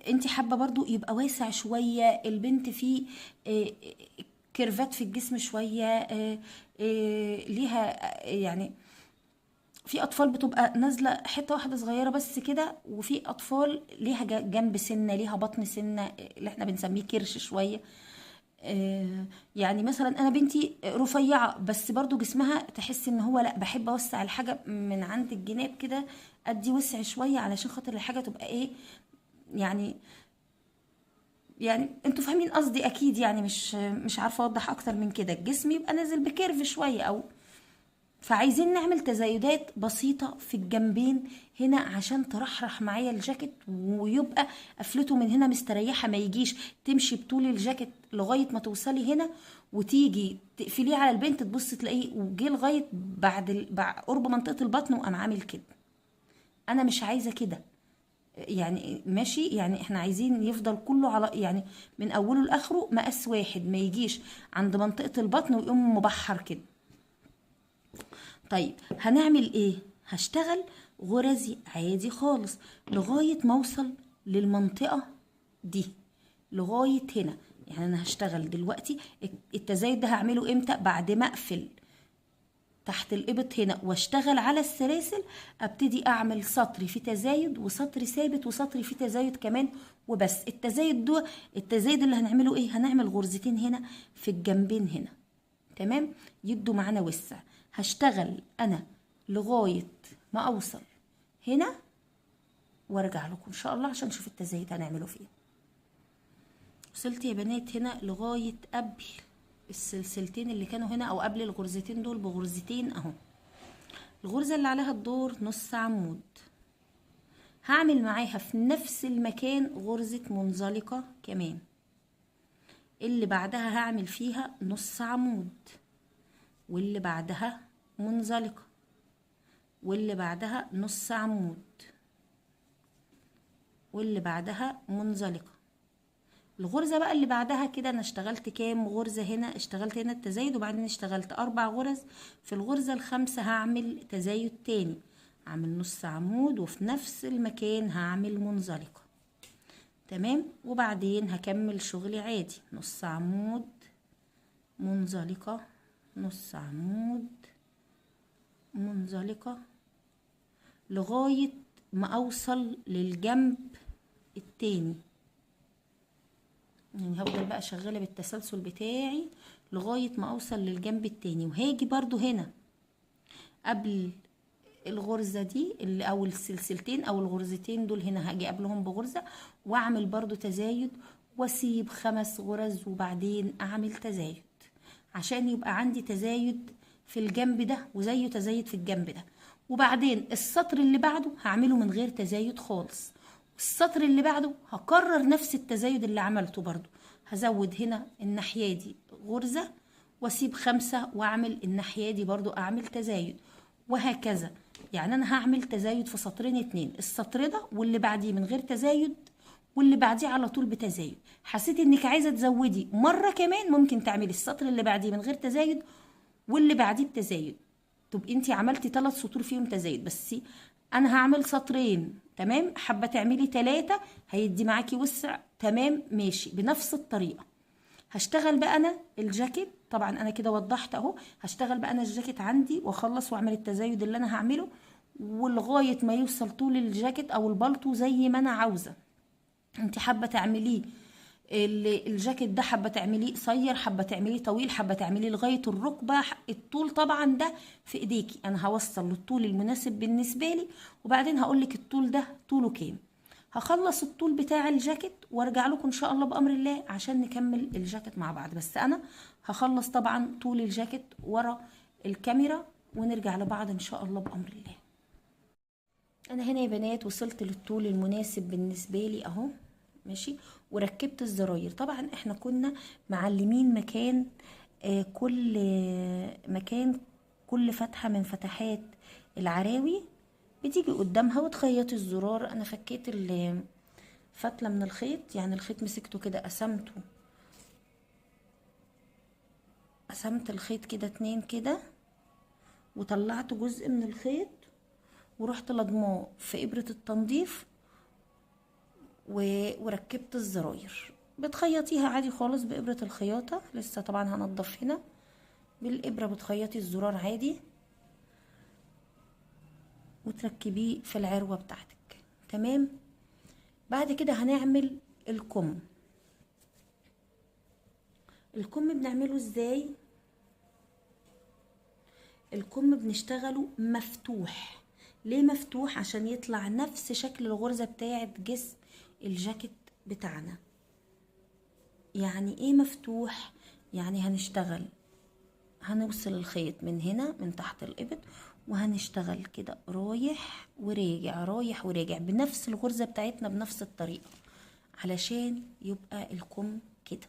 انتي حابة برضو يبقى واسع شوية، البنت فيه كيرفات في الجسم شوية، ليها يعني في اطفال بتبقى نازله حته واحده صغيره بس كده، وفي اطفال ليها جنب سنه، ليها بطن سنه اللي احنا بنسميه كرش شويه. يعني مثلا انا بنتي رفيعه بس برضو جسمها تحس ان هو لا، بحب اوسع الحاجه من عند الجناب كده، ادي وسع شويه علشان خاطر الحاجه تبقى ايه يعني انتوا فاهمين قصدي اكيد، يعني مش عارفه اوضح اكتر من كده، الجسم يبقى نازل بكيرف شويه او فعايزين نعمل تزايدات بسيطة في الجنبين هنا عشان ترحرح معايا الجاكيت، ويبقى قفلته من هنا مستريحة، ما يجيش تمشي بطول الجاكيت لغاية ما توصلي هنا وتيجي تقفليه على البنت تبص تلاقيه وجه لغاية بعد قرب منطقة البطن وقام عامل كده. انا مش عايزة كده يعني، ماشي يعني احنا عايزين يفضل كله على يعني من اوله لاخره مقاس واحد، ما يجيش عند منطقة البطن ويقوم مبحر كده. طيب هنعمل ايه؟ هشتغل غرزي عادي خالص لغاية ما اوصل للمنطقة دي لغاية هنا. يعني انا هشتغل دلوقتي التزايد ده هعمله امتى؟ بعد ما اقفل تحت الابط هنا واشتغل على السلاسل، ابتدي اعمل سطر فيه تزايد وسطر ثابت وسطر فيه تزايد كمان وبس. التزايد اللي هنعمله ايه؟ هنعمل غرزتين هنا في الجنبين هنا، تمام، يدوا معانا وسع. هشتغل انا لغايه ما اوصل هنا وارجع لكم ان شاء الله عشان نشوف التزايد هنعمله فين. وصلت يا بنات هنا لغايه قبل السلسلتين اللي كانوا هنا او قبل الغرزتين دول بغرزتين اهو. الغرزه اللي عليها الدور نص عمود، هعمل معاها في نفس المكان غرزه منزلقه كمان، اللي بعدها هعمل فيها نص عمود، واللي بعدها منزلقة، واللي بعدها نص عمود، واللي بعدها منزلقة. الغرزة بقى اللي بعدها كده انا اشتغلت كام غرزة هنا؟ اشتغلت هنا التزايد، وبعدين اشتغلت 4 غرز. في الغرزة الخامسة هعمل تزايد تاني، هعمل نص عمود، وفي نفس المكان هعمل منزلقة. تمام. وبعدين هكمل شغلي عادي، نص عمود، منزلقة، نص عمود، منزلقة، لغاية ما اوصل للجنب التاني. يعني هفضل بقى شغالة بالتسلسل بتاعي لغاية ما اوصل للجنب التاني. وهاجي برضو هنا قبل الغرزة دي اللي او السلسلتين او الغرزتين دول، هنا هاجي قبلهم بغرزة واعمل برضو تزايد، واسيب 5 غرز وبعدين اعمل تزايد، عشان يبقى عندي تزايد في الجنب ده وزيه تزايد في الجنب ده. وبعدين السطر اللي بعده هعمله من غير تزايد خالص، السطر اللي بعده هكرر نفس التزايد اللي عملته برضو، هزود هنا الناحية دي غرزة واسيب 5 واعمل الناحية دي برضو اعمل تزايد، وهكذا. يعني انا هعمل تزايد في سطرين 2، السطر ده واللي بعديه من غير تزايد، واللي بعديه على طول بتزايد. حسيت انك عايزة تزودي مرة كمان، ممكن تعملي السطر اللي بعديه من غير تزايد واللي بعديه بتزايد، تبقي انتي عملتي 3 سطور فيهم تزايد. بس انا هعمل سطرين، تمام. حابه تعملي 3 هيدي معاكي وسع، تمام ماشي، بنفس الطريقه. هشتغل بقى انا الجاكيت، طبعا انا كده وضحت اهو. هشتغل بقى انا الجاكيت عندي واخلص واعمل التزايد اللي انا هعمله، ولغايه ما يوصل طول الجاكيت او البلطو زي ما انا عاوزه. انت حابه تعمليه الجاكيت ده، حابه تعمليه قصير، حابه تعمليه طويل، حابه تعمليه لغايه الركبه، الطول طبعا ده في ايديكي. انا هوصل للطول المناسب بالنسبه لي، وبعدين هقول لك الطول ده طوله كام. هخلص الطول بتاع الجاكيت وارجع لكم ان شاء الله بامر الله عشان نكمل الجاكيت مع بعض. بس انا هخلص طبعا طول الجاكيت ورا الكاميرا ونرجع لبعض ان شاء الله بامر الله. انا هنا يا بنات وصلت للطول المناسب بالنسبه لي اهو، ماشي. وركبت الزراير. طبعا احنا كنا معلمين مكان كل مكان، كل فتحة من فتحات العراوي بتيجي قدامها وتخيطي الزرار. انا فكيت فتلة من الخيط، يعني الخيط مسكته كده قسمت الخيط كده 2 كده، وطلعت جزء من الخيط ورحت لضماه في ابرة التنظيف وركبت الزراير. بتخيطيها عادي خالص بإبرة الخياطة، لسه طبعا هنضف هنا بالإبرة. بتخيطي الزرار عادي وتركبيه في العروة بتاعتك، تمام. بعد كده هنعمل الكم. الكم بنعمله ازاي؟ الكم بنشتغله مفتوح. ليه مفتوح؟ عشان يطلع نفس شكل الغرزة بتاعت جسم الجاكيت بتاعنا. يعني ايه مفتوح؟ يعني هنشتغل، هنوصل الخيط من هنا من تحت الإبط، وهنشتغل كده رايح وراجع رايح وراجع بنفس الغرزة بتاعتنا بنفس الطريقة، علشان يبقى الكم كده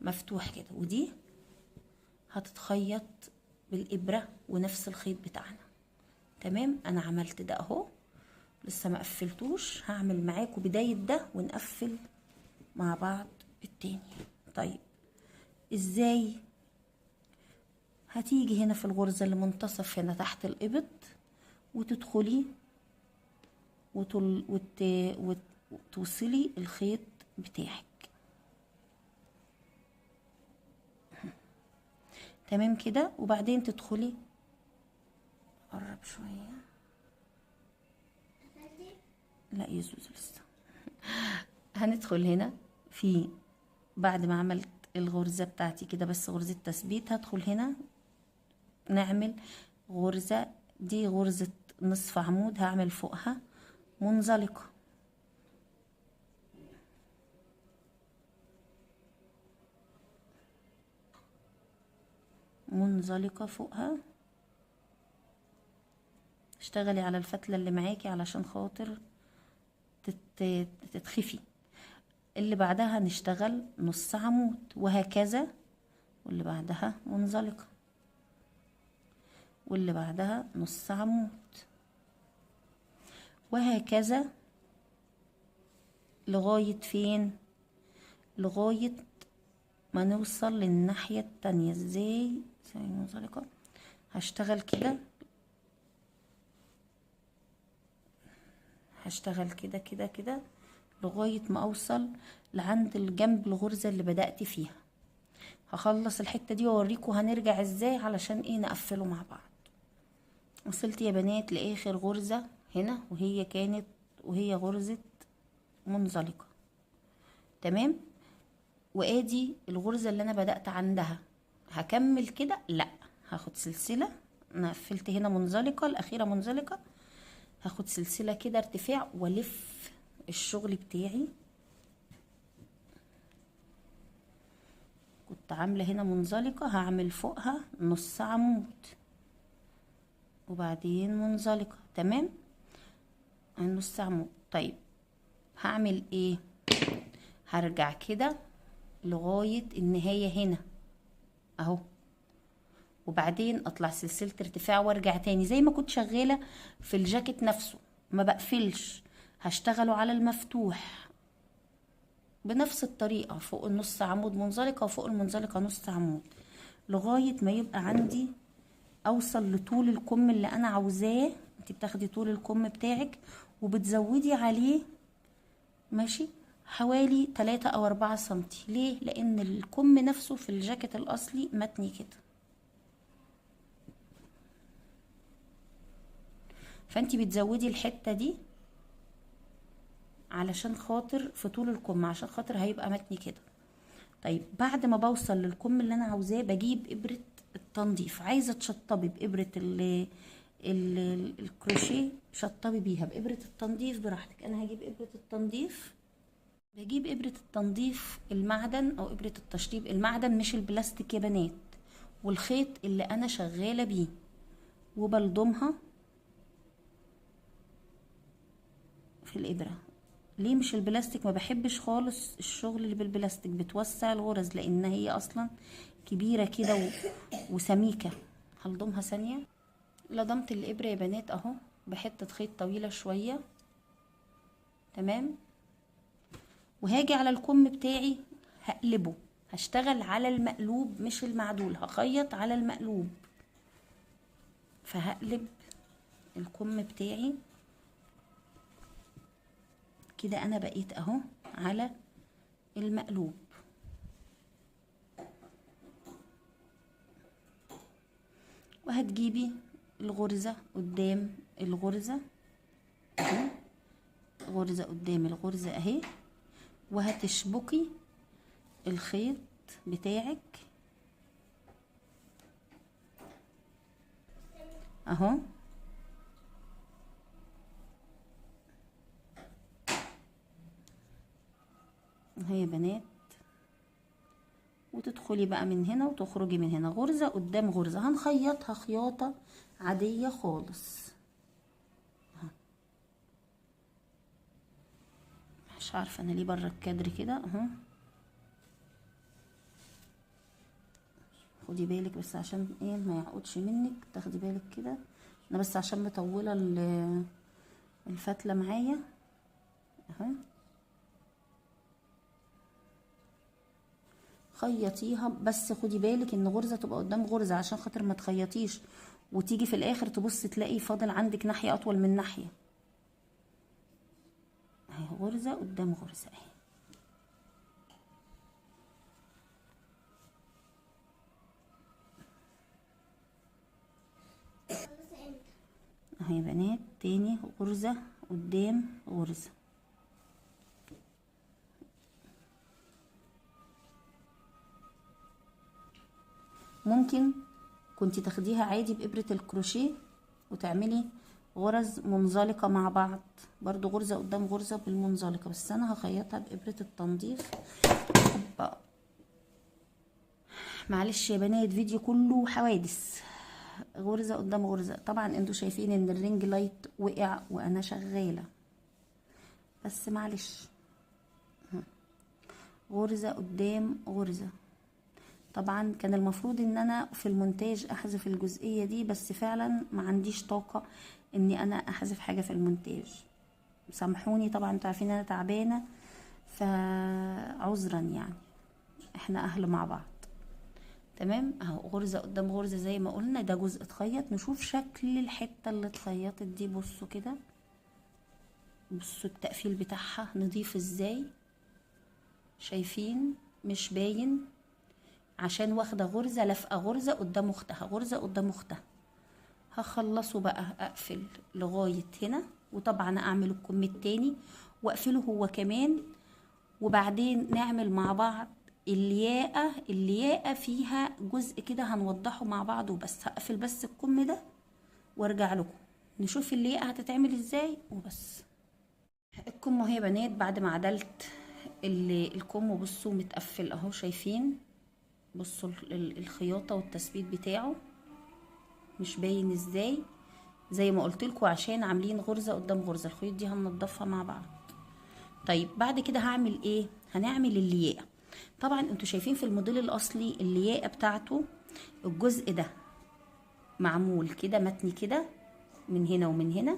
مفتوح كده. ودي هتتخيط بالإبرة ونفس الخيط بتاعنا، تمام. انا عملت ده اهو، لسه ما قفلتوش. هعمل معاكم بداية ده ونقفل مع بعض التاني. طيب ازاي؟ هتيجي هنا في الغرزة اللي منتصف هنا تحت الإبط، وتدخلي وتوصلي الخيط بتاعك، تمام كده. وبعدين تدخلي، قرب شوية، لا يا زوزو لسه. هندخل هنا في بعد ما عملت الغرزة بتاعتي كده بس غرزة تثبيت، هدخل هنا نعمل غرزة، دي غرزة نصف عمود، هعمل فوقها منزلقة، منزلقة فوقها. اشتغلي على الفتلة اللي معاكي علشان خاطر تتخفي. اللي بعدها نشتغل نص عمود وهكذا، واللي بعدها منزلقة. واللي بعدها نص عمود، وهكذا لغاية فين؟ لغاية ما نوصل للناحية التانية. ازاي؟ منزلقة. هشتغل كده، هشتغل كده كده كده لغاية ما اوصل لعند الجنب الغرزة اللي بدأت فيها. هخلص الحتة دي واوريكم هنرجع ازاي علشان ايه نقفله مع بعض. وصلت يا بنات لاخر غرزة هنا، وهي غرزة منزلقة. تمام. وادي الغرزة اللي انا بدأت عندها. هكمل كده؟ لا، هاخد سلسلة. انا قفلت هنا منزلقة، الاخيرة منزلقة. هاخد سلسلة كده ارتفاع والف الشغل بتاعي. كنت عاملة هنا منزلقة، هعمل فوقها نص عمود وبعدين منزلقة. تمام، نص عمود. طيب هعمل ايه؟ هرجع كده لغاية النهاية هنا اهو، وبعدين اطلع سلسلة ارتفاع وارجع تاني زي ما كنت شغالة في الجاكيت نفسه، ما بقفلش. هشتغله على المفتوح بنفس الطريقة، فوق النص عمود منزلقة وفوق المنزلقة نص عمود، لغاية ما يبقى عندي اوصل لطول الكم اللي انا عاوزاه. انت بتاخدي طول الكم بتاعك وبتزودي عليه ماشي حوالي 3 أو 4 سنتي. ليه؟ لان الكم نفسه في الجاكيت الاصلي متني كده، فانت بتزودي الحتة دي علشان خاطر في طول الكم، عشان خاطر هيبقى متني كده. طيب بعد ما بوصل للكم اللي انا عاوزاه بجيب ابرة التنظيف. عايزة تشطبي بابرة الكروشيه، شطبي بيها بابرة التنظيف براحتك. انا هجيب ابرة التنظيف، بجيب ابرة التنظيف المعدن او ابرة التشطيب المعدن مش البلاستيك يا بنات، والخيط اللي انا شغالة بيه، وبلضمها في الابرة. ليه مش البلاستيك؟ ما بحبش خالص الشغل اللي بالبلاستيك، بتوسع الغرز لان هي اصلا كبيرة كده وسميكة. هلضمها ثانية. لضمت الابرة يا بنات اهو بحتة خيط طويلة شوية. تمام. وهاجي على الكم بتاعي هقلبه، هشتغل على المقلوب مش المعدول، هخيط على المقلوب. فهقلب الكم بتاعي كده، انا بقيت اهو على المقلوب. وهتجيبي الغرزة قدام الغرزة اهي، غرزة قدام الغرزة اهي، وهتشبكي الخيط بتاعك اهو. اهي يا بنات، وتدخلي بقى من هنا وتخرجي من هنا، غرزة قدام غرزة. هنخيطها خياطة عادية خالص. مش عارفة انا ليه بره الكادر كده اهو. خدي بالك بس عشان ايه ما يعقدش منك، تاخدي بالك كده. انا بس عشان مطولة الفتلة معايا اهو. خيطيها بس خدي بالك ان غرزة تبقى قدام غرزة عشان خاطر ما تخيطيش وتيجي في الاخر تبص تلاقي فاضل عندك ناحية اطول من ناحية. اهي غرزة قدام غرزة اهي. اهي يا بنات تاني غرزة قدام غرزة. ممكن كنتي تاخديها عادي بإبرة الكروشيه وتعملي غرز منزلقة مع بعض، برضو غرزة قدام غرزة بالمنزلقة، بس انا هخيطها بإبرة التنظيف. معلش يا بنات فيديو كله حوادث. غرزة قدام غرزة. طبعا انتوا شايفين ان الرينج لايت وقع وانا شغالة، بس معلش. غرزة قدام غرزة. طبعا كان المفروض ان انا في المونتاج احذف الجزئية دي، بس فعلا ما عنديش طاقة اني انا احذف حاجة في المونتاج. سامحوني، طبعا انتوا عارفين انا تعبانة، فعذرا يعني، احنا اهل مع بعض. تمام اهو، غرزة قدام غرزة زي ما قلنا، ده جزء اتخيط. نشوف شكل الحتة اللي اتخيطت دي، بصوا كده، بصوا التقفيل بتاعها نضيف ازاي، شايفين مش باين، عشان واخدة غرزة لافقة، غرزة قدام اختها، غرزة قدام اختها. هخلصه بقى، اقفل لغاية هنا، وطبعا اعمل الكم التاني واقفله هو كمان، وبعدين نعمل مع بعض الياقة. الياقة فيها جزء كده هنوضحه مع بعض وبس. هقفل بس الكم ده وارجع لكم نشوف الياقة هتتعمل ازاي وبس. الكم اهو يا بنات بعد ما عدلت الكم، بصوا متقفل اهو، شايفين، بصوا الخياطة والتثبيت بتاعه مش باين ازاي، زي ما قلت لكم عشان عاملين غرزة قدام غرزة. الخيوط دي هننضفها مع بعض. طيب بعد كده هعمل ايه؟ هنعمل الياقة. طبعا انتوا شايفين في الموديل الاصلي الياقة بتاعته الجزء ده معمول كده متني كده من هنا ومن هنا،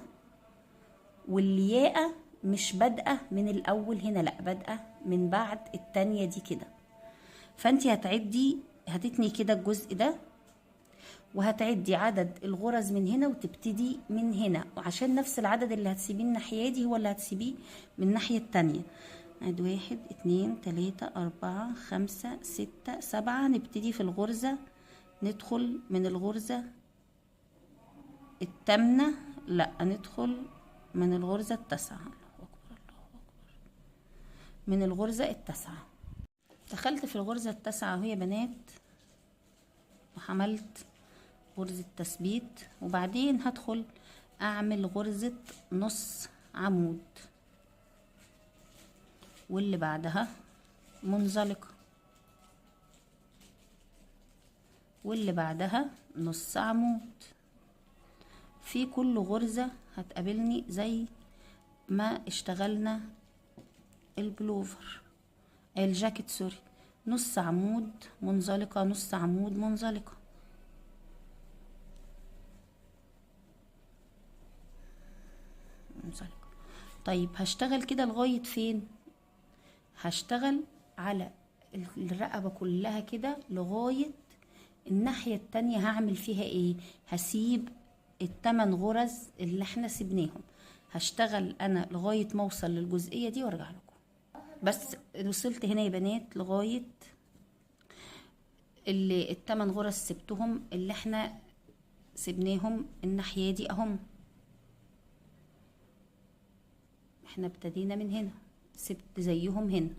والياقة مش بادئة من الاول هنا، لا بادئة من بعد التانية دي كده. فانت هتعدي، هتتني كده الجزء ده، وهتعدي عدد الغرز من هنا وتبتدي من هنا، وعشان نفس العدد اللي هتسيبيه الناحية دي هو اللي هتسيبيه من الناحية التانية. ادي 1 2 3 4 5 6 7. نبتدي في الغرزة، ندخل من الغرزة التامنة، لا ندخل من الغرزة التاسعة. الله أكبر الله أكبر. من الغرزة التاسعة. دخلت في الغرزة التاسعة اهو يا بنات، وعملت غرزة تثبيت، وبعدين هدخل اعمل غرزة نص عمود، واللي بعدها منزلقة، واللي بعدها نص عمود. في كل غرزة هتقابلني زي ما اشتغلنا البلوفر، الجاكيت سوري، نص عمود منزلقة، نص عمود منزلقة. طيب هشتغل كده لغاية فين؟ هشتغل على الرقبة كلها كده لغاية الناحية التانية. هعمل فيها ايه؟ هسيب ال8 غرز اللي احنا سيبناهم، هشتغل انا لغاية ما اوصل للجزئية دي وارجع لكم. بس وصلت هنا يا بنات لغاية اللي ال8 غرز سبتهم اللي احنا سيبناهم الناحية دي اهم. احنا ابتدينا من هنا، سبت زيهم هنا.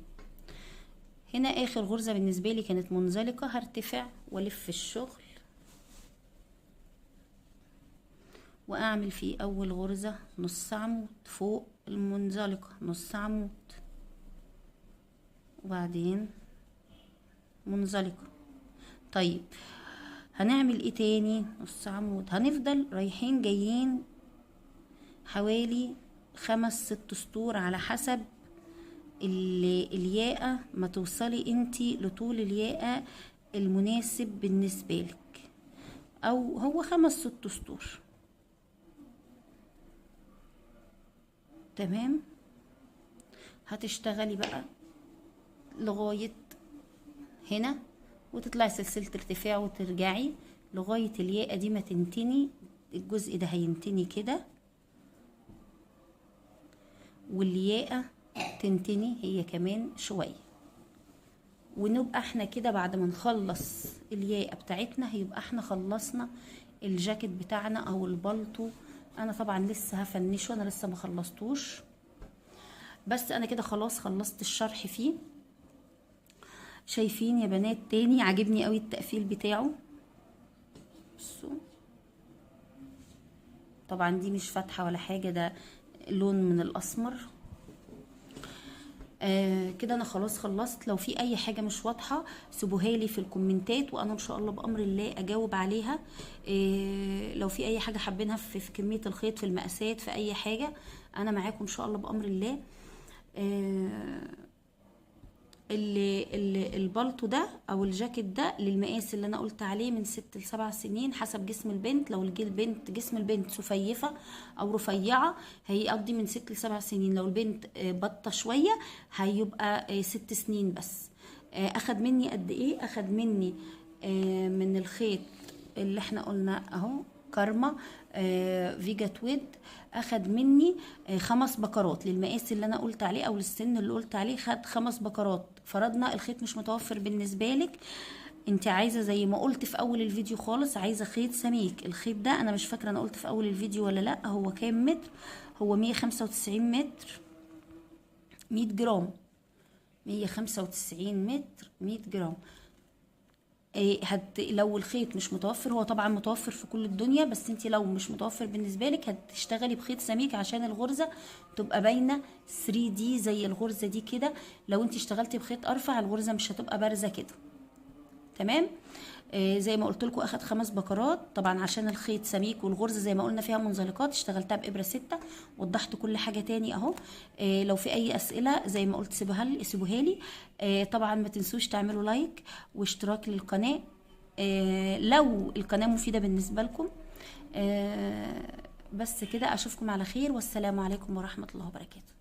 هنا اخر غرزة بالنسبة لي كانت منزلقة، هرتفع والف الشغل واعمل في اول غرزة نص عمود فوق المنزلقة، نص عمود، وبعدين منزلقة. طيب هنعمل ايه تاني؟ نص عمود. هنفضل رايحين جايين حوالي 5 6 سطور على حسب الياقة ما توصلي انتي لطول الياقة المناسب بالنسبة لك، او هو 5 6 سطور. تمام. هتشتغلي بقى لغاية هنا وتطلعي سلسلة ارتفاع وترجعي لغاية الياقة دي ما تنتني. الجزء ده هينتني كده، والياقة تنتني هي كمان شوية، ونبقى احنا كده بعد ما نخلص الياقة بتاعتنا هيبقى احنا خلصنا الجاكيت بتاعنا او البلطو. انا طبعا لسه هفنشه، انا لسه ما خلصتوش، بس انا كده خلاص خلصت الشرح فيه. شايفين يا بنات؟ تاني عاجبني قوي التقفيل بتاعه، بصوا طبعا دي مش فاتحة ولا حاجة، ده لون من الاسمر. كده انا خلاص خلصت. لو في اي حاجه مش واضحه سيبوها لي في الكومنتات، وانا ان شاء الله بامر الله اجاوب عليها. لو في اي حاجه حابينها في كميه الخيط، في المقاسات، في اي حاجه، انا معاكم ان شاء الله بامر الله. اللي البلطو ده او الجاكيت ده للمقاس اللي انا قلت عليه من 6 ل7 سنين حسب جسم البنت. لو البنت جسم البنت سفيفة او رفيعة هيقضي من 6 ل7 سنين. لو البنت بطة شوية هيبقى 6 سنين بس. اخد مني قد ايه؟ اخد مني من الخيط اللي احنا قلنا اهو كارما فيجا تويد، اخد مني 5 بكرات للمقاس اللي انا قلت عليه او للسن اللي قلت عليه. خد 5 بكرات. فرضنا الخيط مش متوفر بالنسبه لك، انت عايزه زي ما قلت في اول الفيديو خالص، عايزه خيط سميك. الخيط ده انا مش فاكره انا قلت في اول الفيديو ولا لا، هو كام متر؟ هو 195 متر 100 جرام. 195 متر 100 جرام. لو الخيط مش متوفر، هو طبعا متوفر في كل الدنيا، بس انت لو مش متوفر بالنسبه لك هتشتغلي بخيط سميك عشان الغرزه تبقى باينه 3 دي زي الغرزه دي كده. لو انت اشتغلتي بخيط ارفع الغرزه مش هتبقى بارزه كده. تمام. زي ما قلت لكم اخد 5 بكرات طبعا عشان الخيط سميك، والغرزه زي ما قلنا فيها منزلقات اشتغلتها بابره 6. وضحت كل حاجه تاني اهو. لو في اي اسئله زي ما قلت سيبوها لي. طبعا ما تنسوش تعملوا لايك واشتراك للقناه لو القناه مفيده بالنسبه لكم. بس كده، اشوفكم على خير، والسلام عليكم ورحمه الله وبركاته.